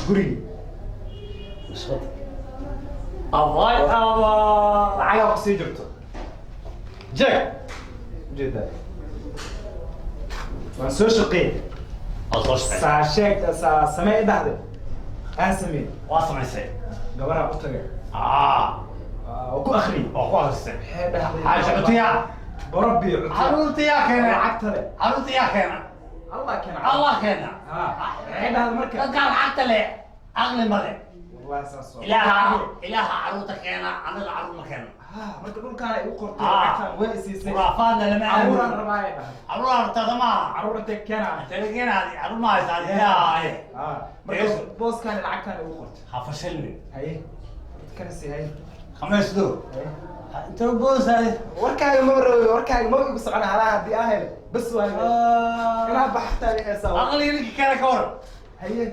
قري الله الله على قصي جبته جاك جدا ما نسوي شقي الله ساشك سماء بعد اسمي واصل سي قبرها قطعه وكو اخري اخوها السي حاجه عطيها بربي عروتي يا كينا عقتله عروتي يا كينا الله كينا عيب هذا المركز قال عقتله اغلى مره والله اساس إله عروتك كينا انا العروت مكانه marka dhulkaan ay u qortay lacagtan way isiisay khuraafaadna lama caruuran rabaayay caruurta dama caruurta keena telegenaadi caruur ma haysan ilaahay marka booskaan lacagtan ay u qortay ha fashilni haye kana si haye خمس دور انت بوس هذه warkaaga ma igu socon halaa hadii aan helay bas waa inaa baxtaa heesaa aqli lك كان كور haye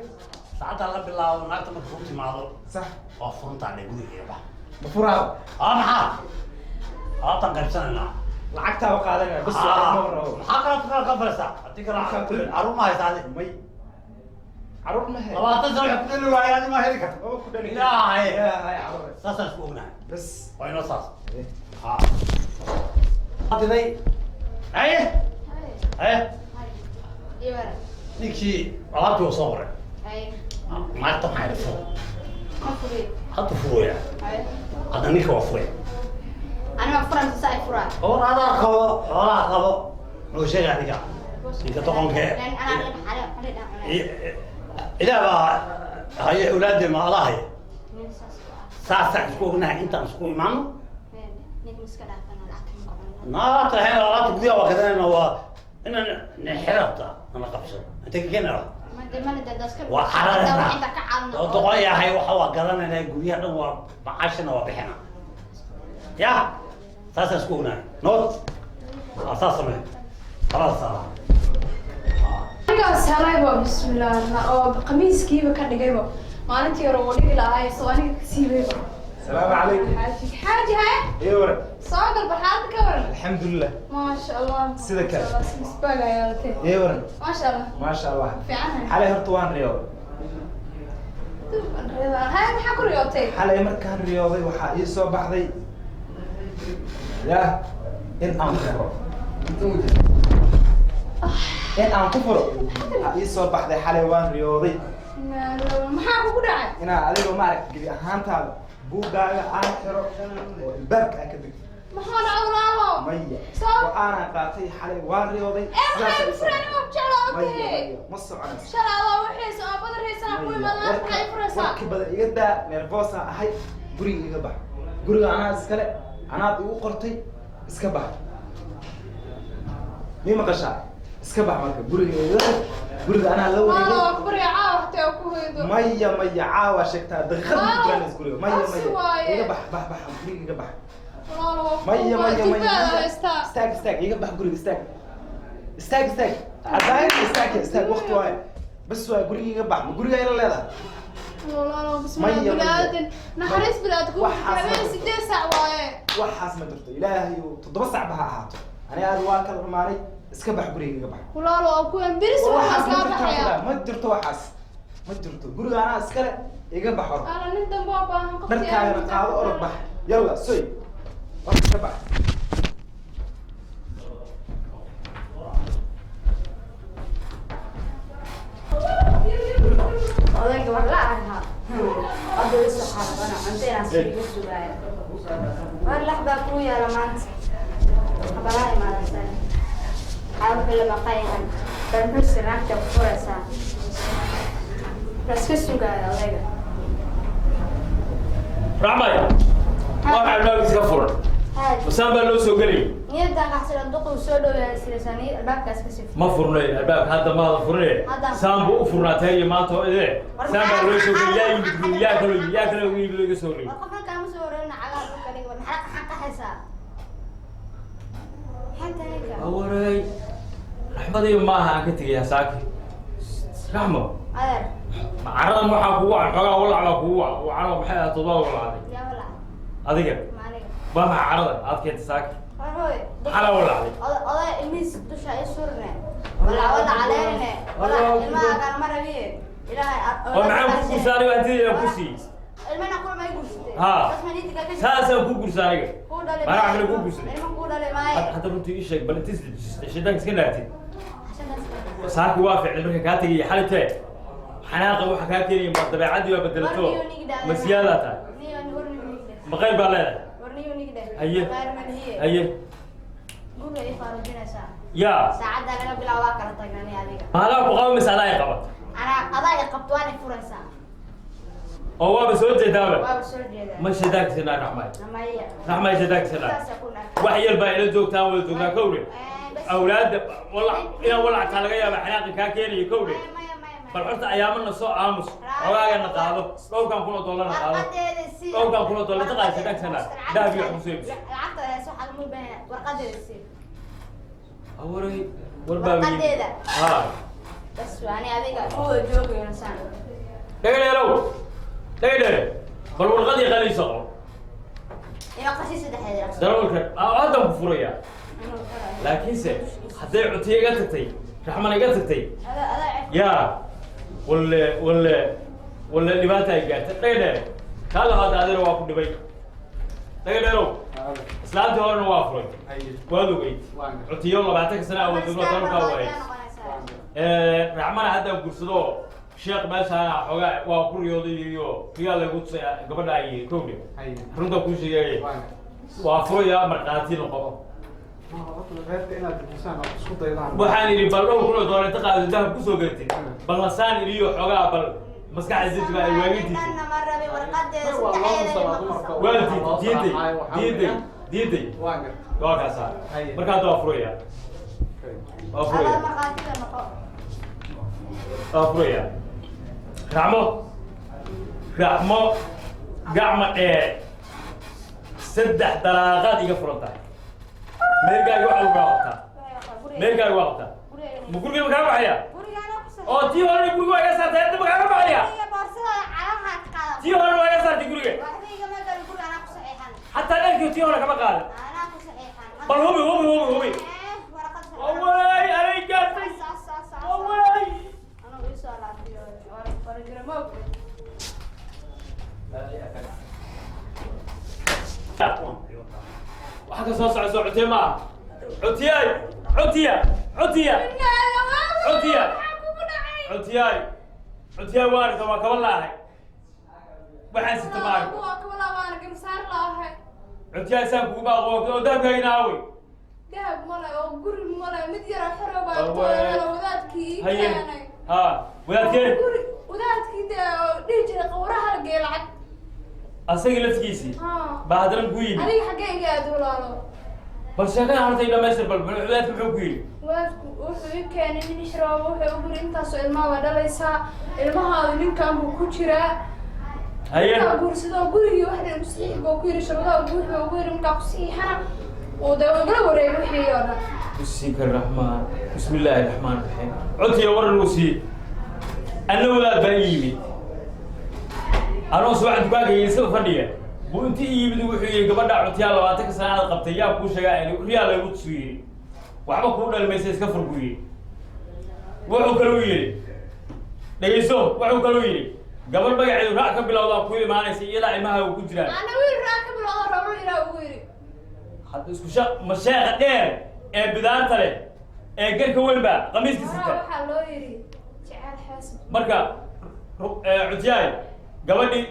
saacada la bilaabo naagta marka uu timaado sax oo furunta ay guriga ba ma furaa maxaa tan qaybsanayna lacagta waa qaadanaya bas waa ma rabo maxaa ka farsa hadii kala caruur ma haysaade may caruur ma hay labaatan sano ku dhali waayaan ma heli karto oo ku dhali ilaahay caruur saasaan isku ognahay bas waa inoo saas hadiday haye ninkii alaabtii uu soo qoray maanta maxay dhafo hadda furuya hadda ninka waa furay أنا فرنسا ساي فرا. oo adaa qabo muxuu sheegaa ninka toqonkee لأن أنا إذا هي أولادي ما الله هي ساعة سكون إنت سكون معنا ما ترى لا تقضيها وكذا إنه هو إن نحرقته أنا قبضه أنت كنا وحررنا ضغية هي وحوا قالنا إن يقولي هذا هو معاشنا وبحنا يا ساسا سكونا نوت أساس منه خلاص صار anigaas halayba bismillaah oo qamiiskiiba ka dhigayba maalintii hore oo dhigi lahaay soo aniga ka siibayba السلام عليكم xaaji haye ايه ورد soo gal barxaad ka waran الحمد لله ما شاء الله سيدك isbaaga yeelatay ايه ورد ما شاء الله ما شاء الله fiican حالي هرتوان رياض هاي maxaa ku riyootay حالي مركان رياضي وحا يسو بحضي يا إن أنكفر إن أنكفر يسو بحضي حالي وان رياضي maxaa kugu dhacay أنا عليه ما أعرف قبي أهانتها بوغاغا آخر الباب أكدك maxaa dhacay walaalo مية صار وأنا قاطي حالي وان رياضي maxaa ku furan oo jeclaatay مصر عنه shalay Allah wixiis oo badar heesan ku imaadaan maxay furaysaa وكي بدأ يقدر نيرفوسا هاي قري يقبح قري أنا إسكالي أنا أبي قرطي إسكبح مين مقشع إسكبح مالك قري يقبح قري أنا لو والله أكبر يا عاوة تأكل مية عاوة شكتها دخل جرانس قري مية يقبح بح قري يقبح مية استاك يقبح قري استاك عزايد استاك وقت واي بس قري يقبح قري إلى لا والله بسم الله بلادن نحرس بلادكم كمان 6 ساعة واي waxaas ma jirto ilaahay uu 7 saac baha ahaato aniga aad waa kala rumaanay iska bax guriga bax والله لو أكون بيرس waxaas وحاس لا بحياة ma jirto waxaas ma jirto guriga anaa iskale iga bax hor أنا ندم بابا هنقطع dharkaaga qaado orod bax yalla soy wax ka bax odayga war la arkaa hadda isu xarabana cunteena siiga sugaaya war laxbaa kuu yaala maanta habalaha imaadasay xaawka lama qayhan barbarsi raagta ku furaysaa laska sugaaya odayga رحمة واحد ما بيسافر بس أنا بقول له سوقلي niyadda qaxsada duquu soo dhaweeyay sidaasani albaabkaas ka sif ما فرني الباب هذا ما فرني سام بو فرناتي ما تو إيه سام بقول له سوقلي يا كلو يسوقلي war qofka kama soo wareena cagaar ku kaliya war maxaa xaq haysaa xanta ninka أوري رحمة ما ها كتير يا ساكي رحمة adeer عرض ما حكوا عن حاجة ولا على كوا وعرض بحياة تضاول عليه yaa wala أذيك maaniga ما مع عرض أذكر ساكي war hooy حلا ولا عليه oday ilmihiis dusha ay surne wala caleerine wala ilmaha kala marabiye ilaahay ومعهم كوساني وهدي يا كوسي ilmana ku ma gursatay ها bas ma nidika ka ساسا كوساني ku dhalay ما راح أقول كوساني ilma ku dhalay maay حتى كنت إيش بل تسل شدك سكناتي عشان ساكي وافع لما كاتي حالته حناقة وحكاكيني ما طبيعي عادي وبدلته مسيالاتها مغير بالله warniyo nigda أيه غير من هي أيه قول لي فارجنا يا ساعد laga bilaabo kala tagnani adiga ما لا بقاوم مسألة يقبض ana adaa qabtwaan furaysa هو بسوي جدابة waa soo jeedaa ما شداك سنا رحمة amaya رحمة شداك سنا saas ku naaf وحي الباقي لزوج تاول زوجنا كوري أولاد والله إلى والله تعال جاي بحناقة كاكيري كوري بالعرض أيام النصو عامس عواجا نقاله لو كان كله دولار نقاله لو كان كله دولار تقال شداك سنا ده بيع مصيب العقد سو حد مو بين ورقه السيف أوري والباقي ورقة ها بس يعني adiga هو joogo insan دقيقة لو دقيقة بل والغدي غالي صغر ina qasiis saddexdeed دلولك هذا مفرويا لكن سه حتى عتيه قتتي رحمة قتتي هذا يا ولا اللي ما تايقات دقيقة قال هذا هذا واقف دبي دقيقة لو إسلام تهون وافروي وهذا بيت عتيه الله بعتك سنة أول دولار كاوي رحمة هذا قصده شيخ مثلا حاجة وأقول يوديو فيها لقطة قبل أي كوني رندا كل شيء وافرويا مرقاتين وقبض waxaan yiri bal dhow kuna doonay taqaad dahab ku soo gartay bal lasaan iliyo xogaa bal maskaxda dadka ay waagidii diiday waa kaasa marka doo afroya afroya raxmo gacma saddex dalaaqaad iga furantahay meelkaaga waxa uga qabtaa meelkaaga waa qabtaa ma guriga kaa baxaya oo tii hore guriga waa iga saartay hadda kaa baxaya tii hore waa iga saartay guriga حتى لا يجي ولا كما قال بل هو أولاي عليك أولاي أنا بيسأل عندي ورا ما وحكى صوص على عتية ما عتية وارث ما كمل waxaan si tabaay waa ka wala waan ka saar lahay cuntiyaa saan kugu baaqo oo dahabka inaawi dahab mala oo guri mala mid yar xiro baa tooyada wadaadkii keenay ha wadaadkii dhijir qowraha geelcad asaga lafkiisi baadran ku yimi adiga xageeyga aad walaalo bal sheekada hartay dhameystir bal wadaadku wuxuu ku yiri wadaadku wuxuu keenay in shiraabo wuxuu u guri intaas ilmaha dhalaysa ilmaha ninkan buu ku jiraa هيا guursado gurigii wax dhan saxiix buu ku yiri shabada buuxo ugu yiri markaa ku siixana oo dawladda wareeg wixii oo dhan بسم الرحمن بسم الله الرحمن الرحيم عطي ورا الوسي أنا ولا بايمي أنا أسمع دقاق يسوي فنية وأنتي يبدو وحي قبل عطي الله واتك سنة قبتيا كوشة يعني ريال يموت سوي وعما كونا المسيس كفر بوي وحو كلويري دقيسو وحو كلويري قبل ما يعيد راكب بالله كوي ما نسي إلا إمها وكجرا أنا وين راكب الله ربنا إلى ويري حتى اسكو شق مشايخ دير بدار ترى قرك وين بقى قميص كسيته waxa loo yiri jacayl xaasib marka cudyaay gabadhi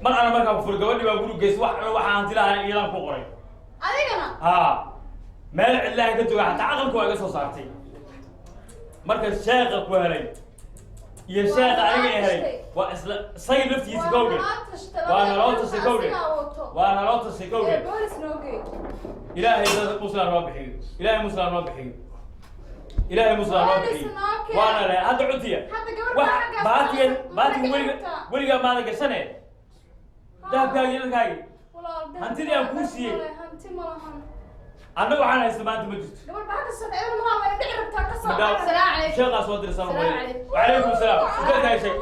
mar ana marka fur gabadhi baa guru geys waxaan tilahay iilan ku qoray adigana meel ilaahay ka jooga hatta aqalku waa iga soo saartay marka sheekha ku helay iyo sheekha aniga helay waa isla say naftiisa gowde waa nalota si gowde waa nalota si gowde boolis nooge ilaahay dad muslim ma bixiyo ilaahay muslim ma bixiyo إلهي مسلم وأنا لا هذا عطية باتي ولي ما لك سنة ده كاي كاي أنت لي أبوسي أنا وعنا إسلام تمجد قبل بعد السنة ما ما نعرف تكسر السلام عليكم شغل أصوات السلام عليكم السلام وده هاي شيء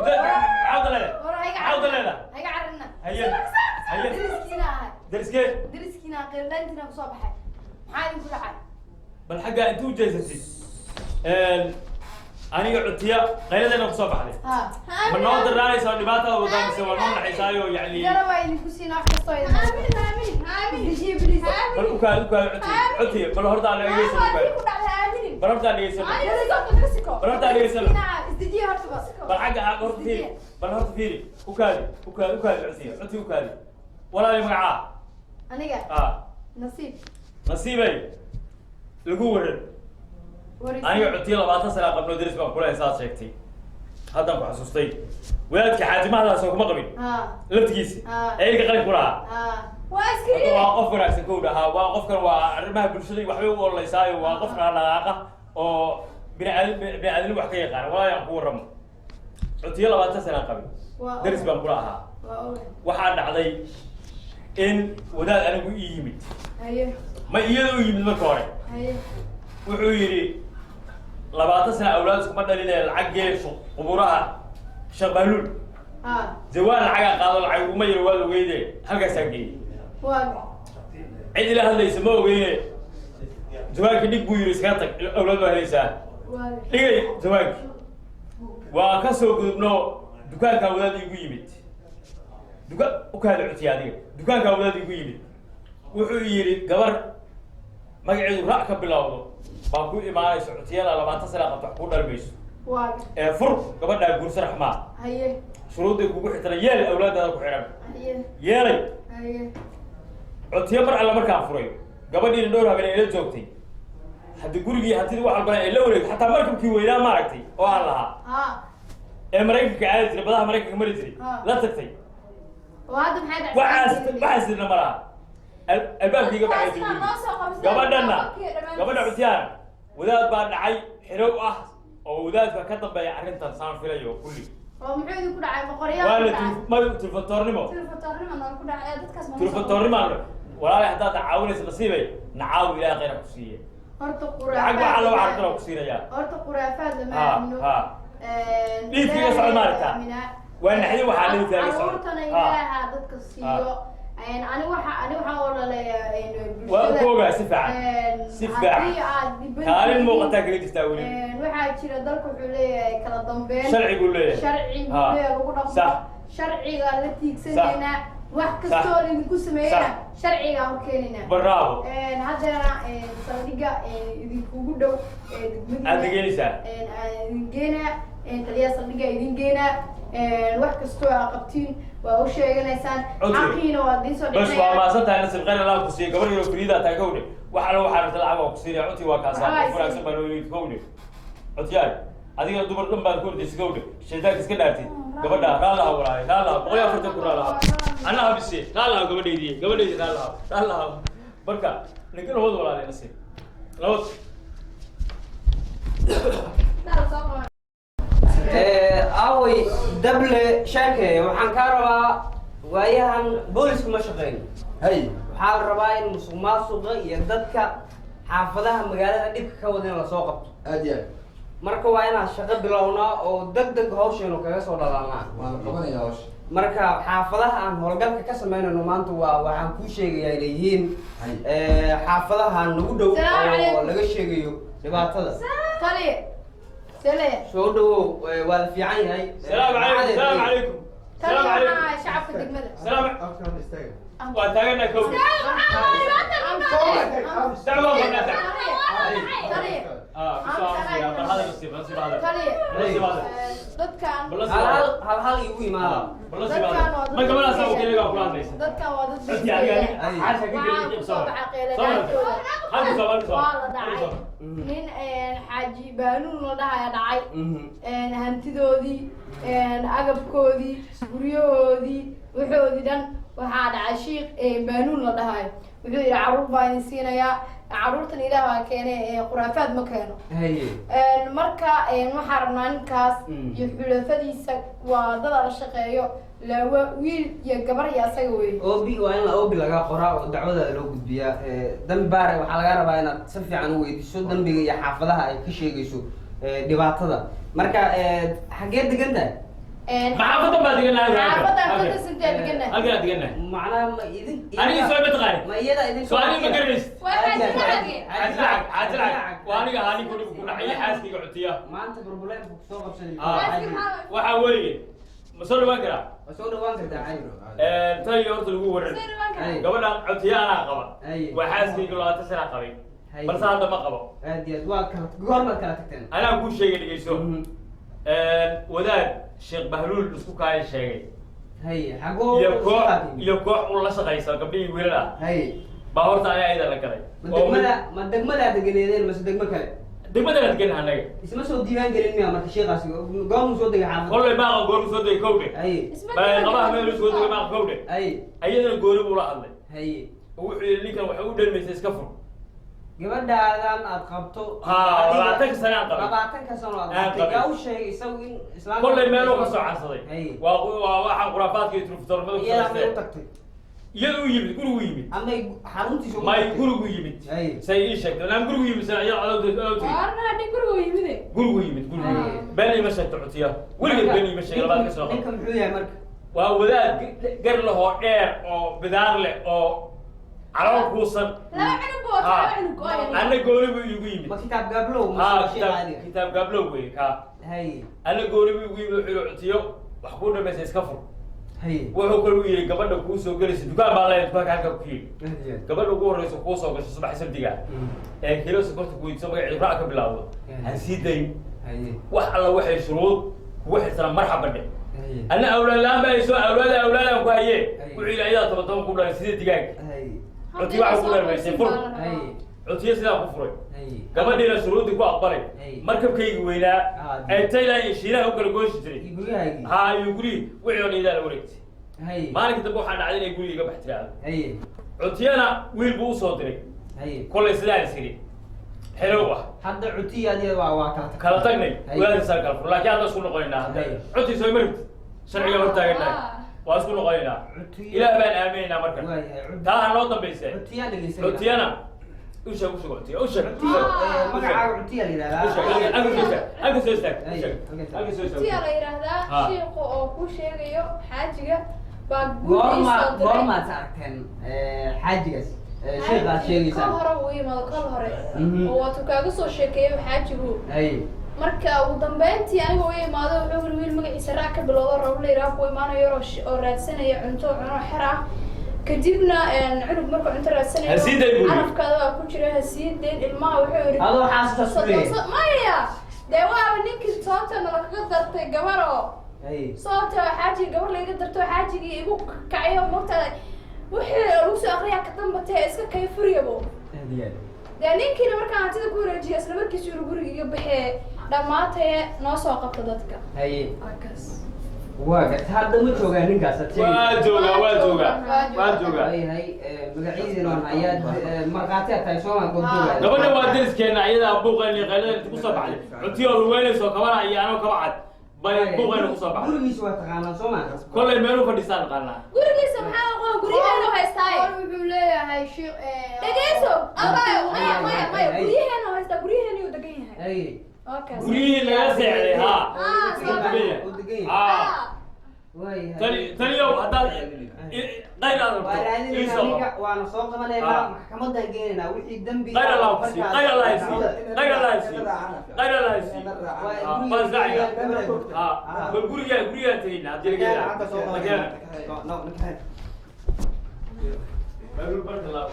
عود لنا هيا عرنا هيا درس كيف درس كنا غير لا أنت مصابحة حالي كل حال بالحقيقة أنتوا جايزتي أنا عطية غير أنا مصاب عليه. من ناظر رأي صار دباتة وقام يسوون حسايو يعني. يلا وين كوسينا أحد صاير. آمين. بيجي بليز. بل عطية بل هرد على يسوع. برد على يسوع. برد على يسوع. استدي هرت بس. بل حاجة هرت فيني. بل هرت فيني. وكالي عطية وكالي. ولا يمعاه. أنا جا. نصيبي. الجورن. أنا عطيه لبعض سنة قبل درس بقول إحساس شكتي هذا أنا حسستي ولادك حاجة ما هذا سوق مقبل لم تجيسي أيك قلق ولا واسكري واقف كنا سكودها واقف كنا وعرمها بالشدي وحبيب والله يساوي واقف كنا علاقة أو بنعدل وحكي قار ولا يقول رم عطيه لبعض سنة قبل درس بقولها وحد علي إن وداد أنا بقول يميت ما يلو يميت مكاري وحيري لبعض سنة أولادكم بدل إلى العجل قبورها شغالون زوال العجل قالوا العجل وما يروال ويده هلقى ساقي عيد له هذا يسموه ويده زواج كنيك بويري سكاتك الأولاد وهليسا ليه زواج وكسر قلنا دكان كأولاد يقيمت دكان وكان عتيادي دكان كأولاد يقيمت وحيري قبر ما يعيد رأك بالله بقول إما سعودية لا ما تصل قطع كل البيس. فرق قبل لا يقول سرح ما. هيه. شروط يقول حتى يال الأولاد هذا كحرام. هيه. يالي. هيه. عطية مر على مركان فري. قبل دين دورها بين إلى زوجتي. حد يقول لي حتى يروح على البنات إلا ولد حتى مركب كي ويلا ما ركتي. والله. أمريكا كعادة بدها أمريكا كمرتي. لا تكتي. وهذا محد. وعز المرأة. الباب في قبل عطيان وذات بعد عي حلو أو وذات كتب بيعرفن صار في اليوم كله. ومحيد يكون على مقرية. ولا ما تلفتورني ما. تلفتورني ما نقول على ذات كاس ما. تلفتورني ما ولا حتى تعاونس نصيبي نعاون إلى غير كسية horta عقب على واحد كلام كسية يا horta quraafaad lama amno ليه في صعود مالك وين حلو وحلو ثاني صعود carruurtana ilaaha dadka siiyo ani waxa wala leeyahay وكوجا سفع كارين موقتها كذي تستوي waxaa jira dalku wuxuu leeyahay kala dambeyn شرعي يقول لي sharci buu leeyahay lagu dhaqmo صح sharciga la tiigsanayna wax kastoo idinku sameeyana sharciga u keenina برافو haddana saldhiga idinkugu dhow أدقينيسا idingeena taliya saldhiga idingeena wax kastoo aa qabtiin waa u sheeganaysaan xaqiina waa idiin soo بس ما صدق ناس الغير لا كسي قبل يوم فريدة تكوني وحلو حرت العبوا كسي عتي وكاسا ولا أحسن بنو يتكوني عتياي هذه الدبر دم بنكون تسكوني شيء كيس كنارتي قبل ده لا ولا لا بقول أفرت كورا لا أنا أبسي لا قبل يدي لا بركة لكن هو ولا نسي لو away dable shaake waxaan ka rabaa waayahan boolisku ma shaqeyn hay waxaa la rabaa in musuqmaasuqa iyo dadka xaafadaha magaalada dhibka ka wada in la soo qabto aad iyo marka waa inaan shaqo bilownaa oo degdeg hawsheenu kaga soo dhalaalnaa waan qabanaya hawsha marka xaafadaha aan howlgalka ka samaynayno maanta waxaan kuu sheegayaa inay yihiin xaafadaha nagu dhow oo laga sheegayo dhibaatada taliya taliya soo dhawow waa la fiican yahay السلام عليكم taliya shacabka degmada السلام afkaan istaaga وتاجنا كوبي دعوة ولا دعوة هذا نصيب هذا dadkan hal igu imaada ما قبل أسوي كذا قبل أن ليس dadkan waa dad عايش كذا صور nin xaaji baanuun la dhahaya dhacay hantidoodii agabkoodii guryahoodii waxoodii dhan waxaa dhacay shiiq baanuun la dhahayo wuxuu yidhi carruur baa idin siinayaa carruurtan ilaah baa keenay khuraafaad ma keeno marka waxaa rabnaa ninkaas iyo xulafadiisa waa dada la shaqeeyo lawa wiil iyo gabar iyo asaga wey obi waa in obi laga qoraa oo dacwada loo gudbiyaa dambi baare waxaa laga rabaa inaad si fiican u weydiiso dambiga iyo xaafadaha ay ka sheegayso dhibaatada marka xaggee degan tahay محافظة ما دقنا xaafadan ka kasantaa degana هل دقنا macnaha ma idin أنا سؤال بتغير ma iyada idin سؤالي ما قرنيس waxaa عادلعك وأنا هاني كل حي حاسس كي قعدتيه maanta problem soo qabsan وحاولي مصور ما كرا waa soo dhawaan kartaa cali تاني يوم تلقوا ورد قبل عدتيه أنا قبل أي. وحاسس كي قلوا تسرع قبل بس هذا ما قبل aad iyo aad waa kala goormaad kala tagteen أنا أقول شيء اللي يسوي وذا الشيخ بهلول اسكو كاي شيء hay xagoo iyo koox uu la shaqaysa gabdhihii wiilal hay baa horta ayaa ida la galay ma degmada deganeedeen mase degmo kale degmada la degan anaga isma soo diiwaan gelin miya marka sheekaasi goormu soo degay xaafadda kolley baa goor soo degay kowde hay baa qabaha meel soo degay baa kowde hay ayadana goori buu la hadlay hay wuxuu yiri ninkan waxa uu dhalmaysay iska fur gabadhaadan aad qabto 20 sano aan qabay 20 sano aad qabtay yaa u sheegay isagu in islaamka kolley meel uu ka soo cadsaday waa waxa khuraafaadka iyo turuftormada ku iyada u tagtay iyadu yimid gurigu yimid ama xaruntiisa may gurigu yimid say ii sheegtay anaa gurigu yimid sana ayaa codad gurigu yimid been ima sheegto cutiya weligeed been ima sheegay labaad ka soo qabo ninka muxuu yahay marka waa wadaad gar leh oo dheer oo bidaar leh oo calool kuusan ana gooni buu igu yimid ma kitaab gaablow kitaab gaablow wey ka hay ana gooni buu igu yimid wuxuu cutiyo wax ku dhamaysa iska fur hay wuxuu kaluu yiri gabadha kuu soo gelaysa dukaan baa leeyahay dukaanka halka ku yiri gabadha ugu horeysa kuu soo gasho subax sabdiga kilo sokorta ku iibso magac ibraac ka bilaawdo han sii dayn wax alla waxay shuruud kugu xirsan marxaba dhe ana awlaalaan baa soo awlaadaan ku haye wuxuu yiri ayada toban ku dhalay sidii digaag عطيه واحد كله بيسين فر عطيه سيدا كفره قبل إلى شروط يكون أقبله مركب كي وينا أنتيلا يشيله وكل جوش تري ها يقولي وعيون إذا لوريت ما أنا كتبوا حنا عادين يقولي قبل احترام عطينا ويل بو صوتري كل سلاح سري حلوة حد عطيه هذه واقعة كلا تغني ولا تسال كفر لكن هذا شو نقولنا عطيه سوي مرت شرعي ورتاعنا واسكو نقولنا إلى بان آمنا مركز تاها نوضا بيسه عتيانا وش عتيا وش مقعد عتيا عتيا يراهدا شيخ oo ku sheegayo xaajiga baa goorma saarteen xaajigaas sheekha sheegaysa hore uu yimaado kal hore oo wato kaaga soo sheekeeyo xaajigu marka ugu dambeyntii aniga uu yimaado wuxuu wiil magaciisa raac ka bilowdo rabo leeyahay ku imaanayo oo raadsanaya cunto cuno xir ah kadibna cunug marka cunto raadsanayo carafkaada waa ku jira hasiideen ilmaha wuxuu yiri adoo xaasas maya dee waa ninkii toobtana la kaga dartay gabaro صوته حاجي قبل لا يقدر حاجي يبوك كعيو مقطع وحي روسو أخريها كتنبتها إسكا كيف ريبو لأنين كنا مركا عانتي كو رجي أسلا مركي سيرو قري يبحي دماتها نوصو قبضتك هاي واقع هذا مو جوجا نينكاس واجوغا هاي مقعيدين وان عياد مرقاتها تاي سوما قد جوجا نبدا وادرس كينا عيدا بوغا اللي قال تقصب عليه عطيه الويل سو كمان عيانو كبعد باي بوغا نقصب عليه قولي سوا تقانا سوما كل الميرو فديسان قالنا قولي سبحان الله قولي هنا هايستاي قولي بلا هاي شيء دقيسو أبا ما قولي هنا هايستا قولي هنا يودقين هاي قولي لا سعري ها تاني يوم هذا غير هذا وانا صوت ما لها محكمة دقيقة وحي الدنبي غير الله يسي غير الله يسي غير الله يسي غير الله يسي ما زعيا بالقرية تينا جرجينا بقول برد الله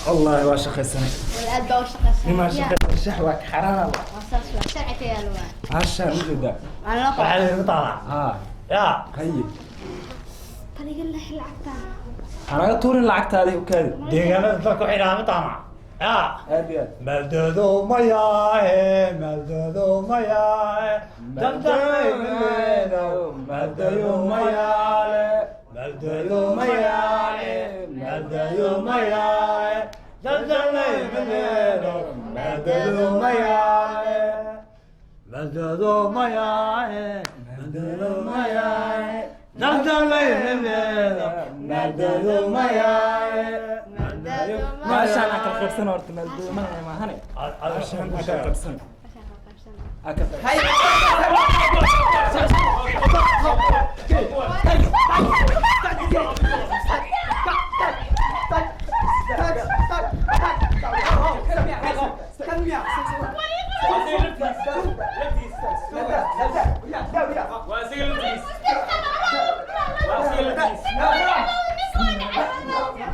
والله واش خسني والأد باوش خسني ما شقت شحوك حرام وصاص شرعك يا لوان عشان وجدا أنا نقول على المطالع يا هيي طريق اللي حلعتها أنا طول اللعقت هذه وكذا ديجانا تلك وحيدا مطالع يا أبيض ملدودو مياه ملدودو مياه دمدم ملدودو مياه ملدودو مياه ملدودو مياه دمدم ملدودو مياه ملدودو مياه ملدودو مياه دمدم ملدودو مياه ما شاء الله أكل خبزنا ورت ملدو ما هني عشان أكل خبزنا أكل هاي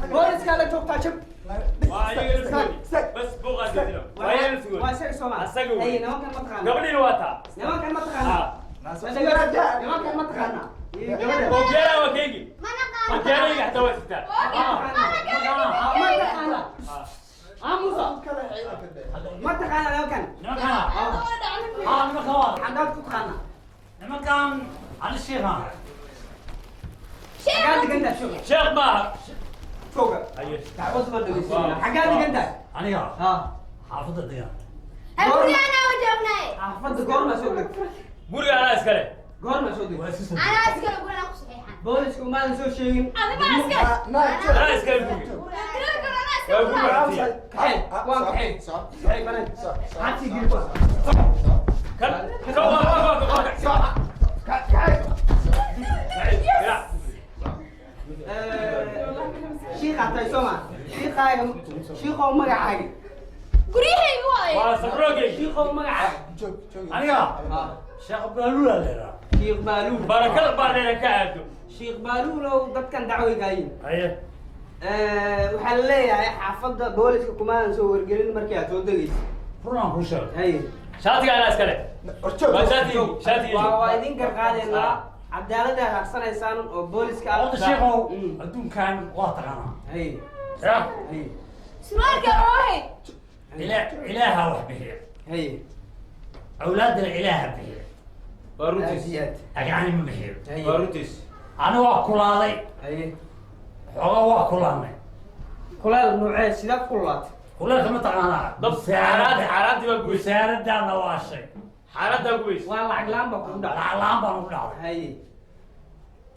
بوليس كان لك توقع شب بس بوغا دينا وين سوي واسير سوما اسقوا اي نما كان متقانا قبل الواتا نما كان متقانا نما كان متقانا وكيلا وكيجي وكيلا حتى وستا ما تقانا لو كان عندك تقانا لما كان على الشيخ حقاتك انت شوف شيخ ما شوف ايش تعبوز ما تقول حقاتك انت أنا ها حافظ الديان أقولي أنا وجبناي حافظ قرنا شوفك قولي انا اسكري قرنا شوفك أنا أسكر أقول أنا صحيحة بوليس ما نسوي شيء أنا ما أسكر انا اسكري حي وان حي حي بنات حتى يجي بس شيخ حتى يسمع شيخ ما قاعد guryahay waay شيخ ما قاعد أنا شيخ بالولا لنا شيخ بالول بارك بارنا كعدو شيخ بالول ودد كان دعوي جايين أيه waxaa la leeyahay xaafadda booliska kumaadan soo wargelin markii aad soo degayso فرنا كوشر hay شاتي انا اسكري شاتي waa idin garqaadeynaa cadaalada raacsanaysaan oo booliska هذا الشيخ أدون كان واطعنا hay يا hay suraalka oohay إلهها وحبه hay أولاد الإله به aasiyaad أجاني من بحير hay أنا وأكل هذا hay حقا وأكل أنا kulaal nuucee sidaad kulaat كلها كم تقانا طب حالات ما قويس وسارة دا نواشي حالات قويس waa lacag laan baa kugu dhacday العلام بنقول haye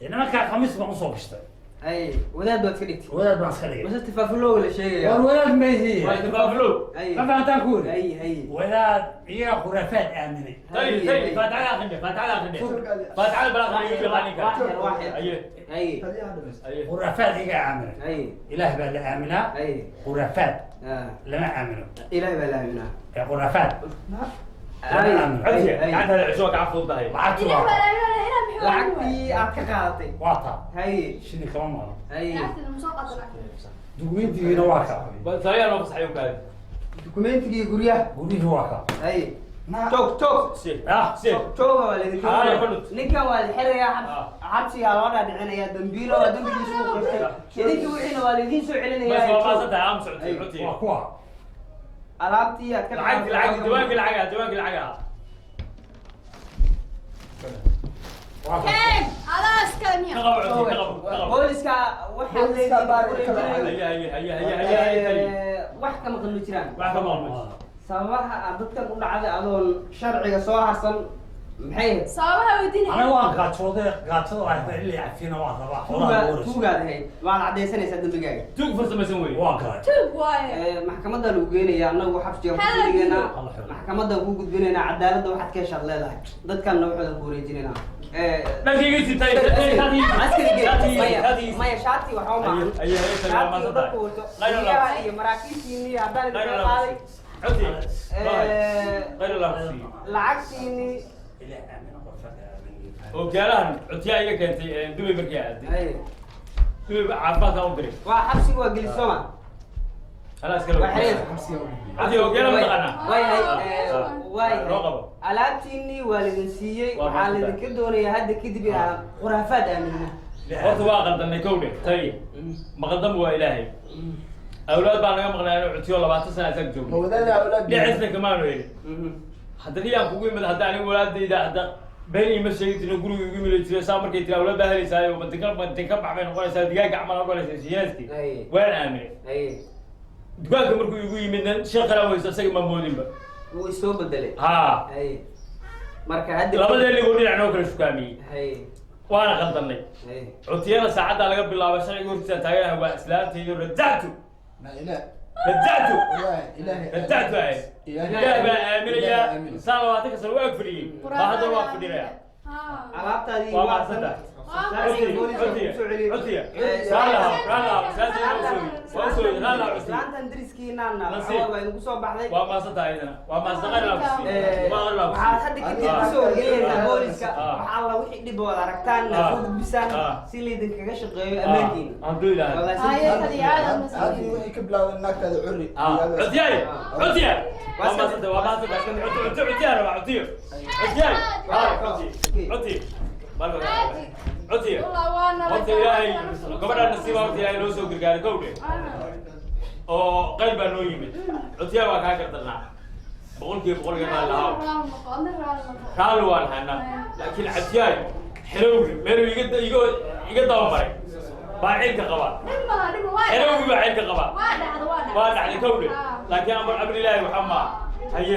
إنما كان خميس بنصوب اشتري haye wadaad baad ka dhigtay ولد بنسخري mase tifaafulooga la sheegaya والولد ما هي وايد بافلو haye ما فهمت أقول haye haye ولد هي خرافات آمنة طيب طيب فتعال خدمه فتعال خدمه فتعال بلا خليك غنيك واحد ايه haye ايه خرافات هي آمنة haye إله بلا آمنة haye خرافات ah لما آمنة ilaahay baa la aaminaa يا خرافات haye عزي haye قاعد هذا عشوك عفوا ضهي بعد إله واقع ولا إله إلا محمد. lacagtii aad ka qaadatay واقع haye شنو كمان مرة haye لعبت المسابقة طلعت. دوينتي هنا واقع ثانية ما بصحيهم كذا dukumeentigii guryaha قولي واقع haye joog joog سير سير jooga waa laydinka Ah, waraya. fadhid. ninkan waa la xirayaa Ah. xabsigaa loo dhaadhicinayaa dambiilo waa dambigiisu u qortay idinka wixiina waa laydiin soo بس celinayaa ما صدق عام سعودي أيوة. عطيه واقع alaabtii aad ka العقد دواك العقد دواك العقد كيف؟ خلاص كان يا. تغب عطيه تغب booliska waxaa Booliska baa ka leedahay هيا هيا هيا هيا هيا wax kama qallo jiraan واحد ما sababaha aad dadkan u dhacday adoon sharciga soo harsan maxay ahayd صوابها وديني. أنا واقع قاتل واحد اللي يعفينا واقع والله tuugaad ahayd waad cadaysanaysaa dembigaaga توك فرصة ما يسوي واقع توب وايد. maxkamadda lagu geenayaa annagu xabsiga ku Hala dhigeynaa Allah xiro. maxkamadda ku gudbinaynaa cadaaladda waxaad ka heshaad leedahay dadkanna waxooda ku wareejinaynaa لكن قلت تاني maya shaati waxaa maahan أيه أيه سلام ما shaati صدق dadku wato غير biyaha الله iyo maraakiibtiinii haddaan غير idinka الله qaaday عطيه غير الله lacagtiinii إلى آمن غرفة آمن وكالان عطيه أيه كانت دبي بركيا Ay, دبي عفاك أو دري waa xabsiga waa gelisoma خلاص كلام waa xiriir عطيه وكالان مدقنا waay رقبة alaabtiinii waa laydin siiyey Waa waxaa maanta. laydinka doonayaa hadda kadib inaa khuraafaad aaminina horta waa qaldanay kowdhe tagi maqaldam waa ilaahay awlaad baa naga maqnaa inuu cutiyo 20 sano isaga joogno hawadaada awlaad dhicisna kamaanu heli haddana yaan kugu imid hadda aniga walaadayda hadda been ima sheegi jirin guriga igu mili jiray saa markay tiri awlaad baa helaysaayo bantinka bax bay noqonaysaa digaaga camal oo dhalaysa siyaastii Ay. waan aaminay ay dukaanka markuu igu yimidna shan kala weysa isaga ma moodinba wuu isoo bedelay haa ay marka hadda labadeenigoo dhinac noo kala shukaamiyey ay waana qaldanay ay cutiyada saacaddaa laga bilaabo sharciga hortiisa taaganaha waa islaantaydo rajactu لا إله رجعته إله إله رجعته هاي إله بقى آمن يا إنسان لو هتك سر واقف لي ما هذا واقف لي يا alaabtaadii وما waa صدق tan عطية عطية عطية islaantan dariskiinaana Nasiib. waa idinku soo baxday وما صدق أيضا وما صدق غير waxaad hadda kadib kusoo wargelinaysaa booliska Ah. waxaa alla wixii dhib ood aragtaan Ah. soo gudbisaan Ah. si laydinkaga shaqeeyo ammaankiina الحمد لله Wallahi si- هاي هذه عادة هذه مسؤولية. وحي كبلا الناك هذا عري عطية عطية وما صدق وما صدق عطية عطية أنا عطية عطية عطية عطية والله وانا horta ilaahay gabadha nasiiba horta ilaahay noo soo gargaaray kowdhe oo qayb baa noo yimid cutiyaa waa kaa gardarnaa boqolkiiba boqolkiiba raalli lahaa raalli waan haynaa laakiin catiyaay xerowgi meeluu iga dabamaray baa ciilka qabaa xerowgi baa ciilka qabaa waa dhacday kowdhe laakiin amar amri ilaahay waxaa maa haye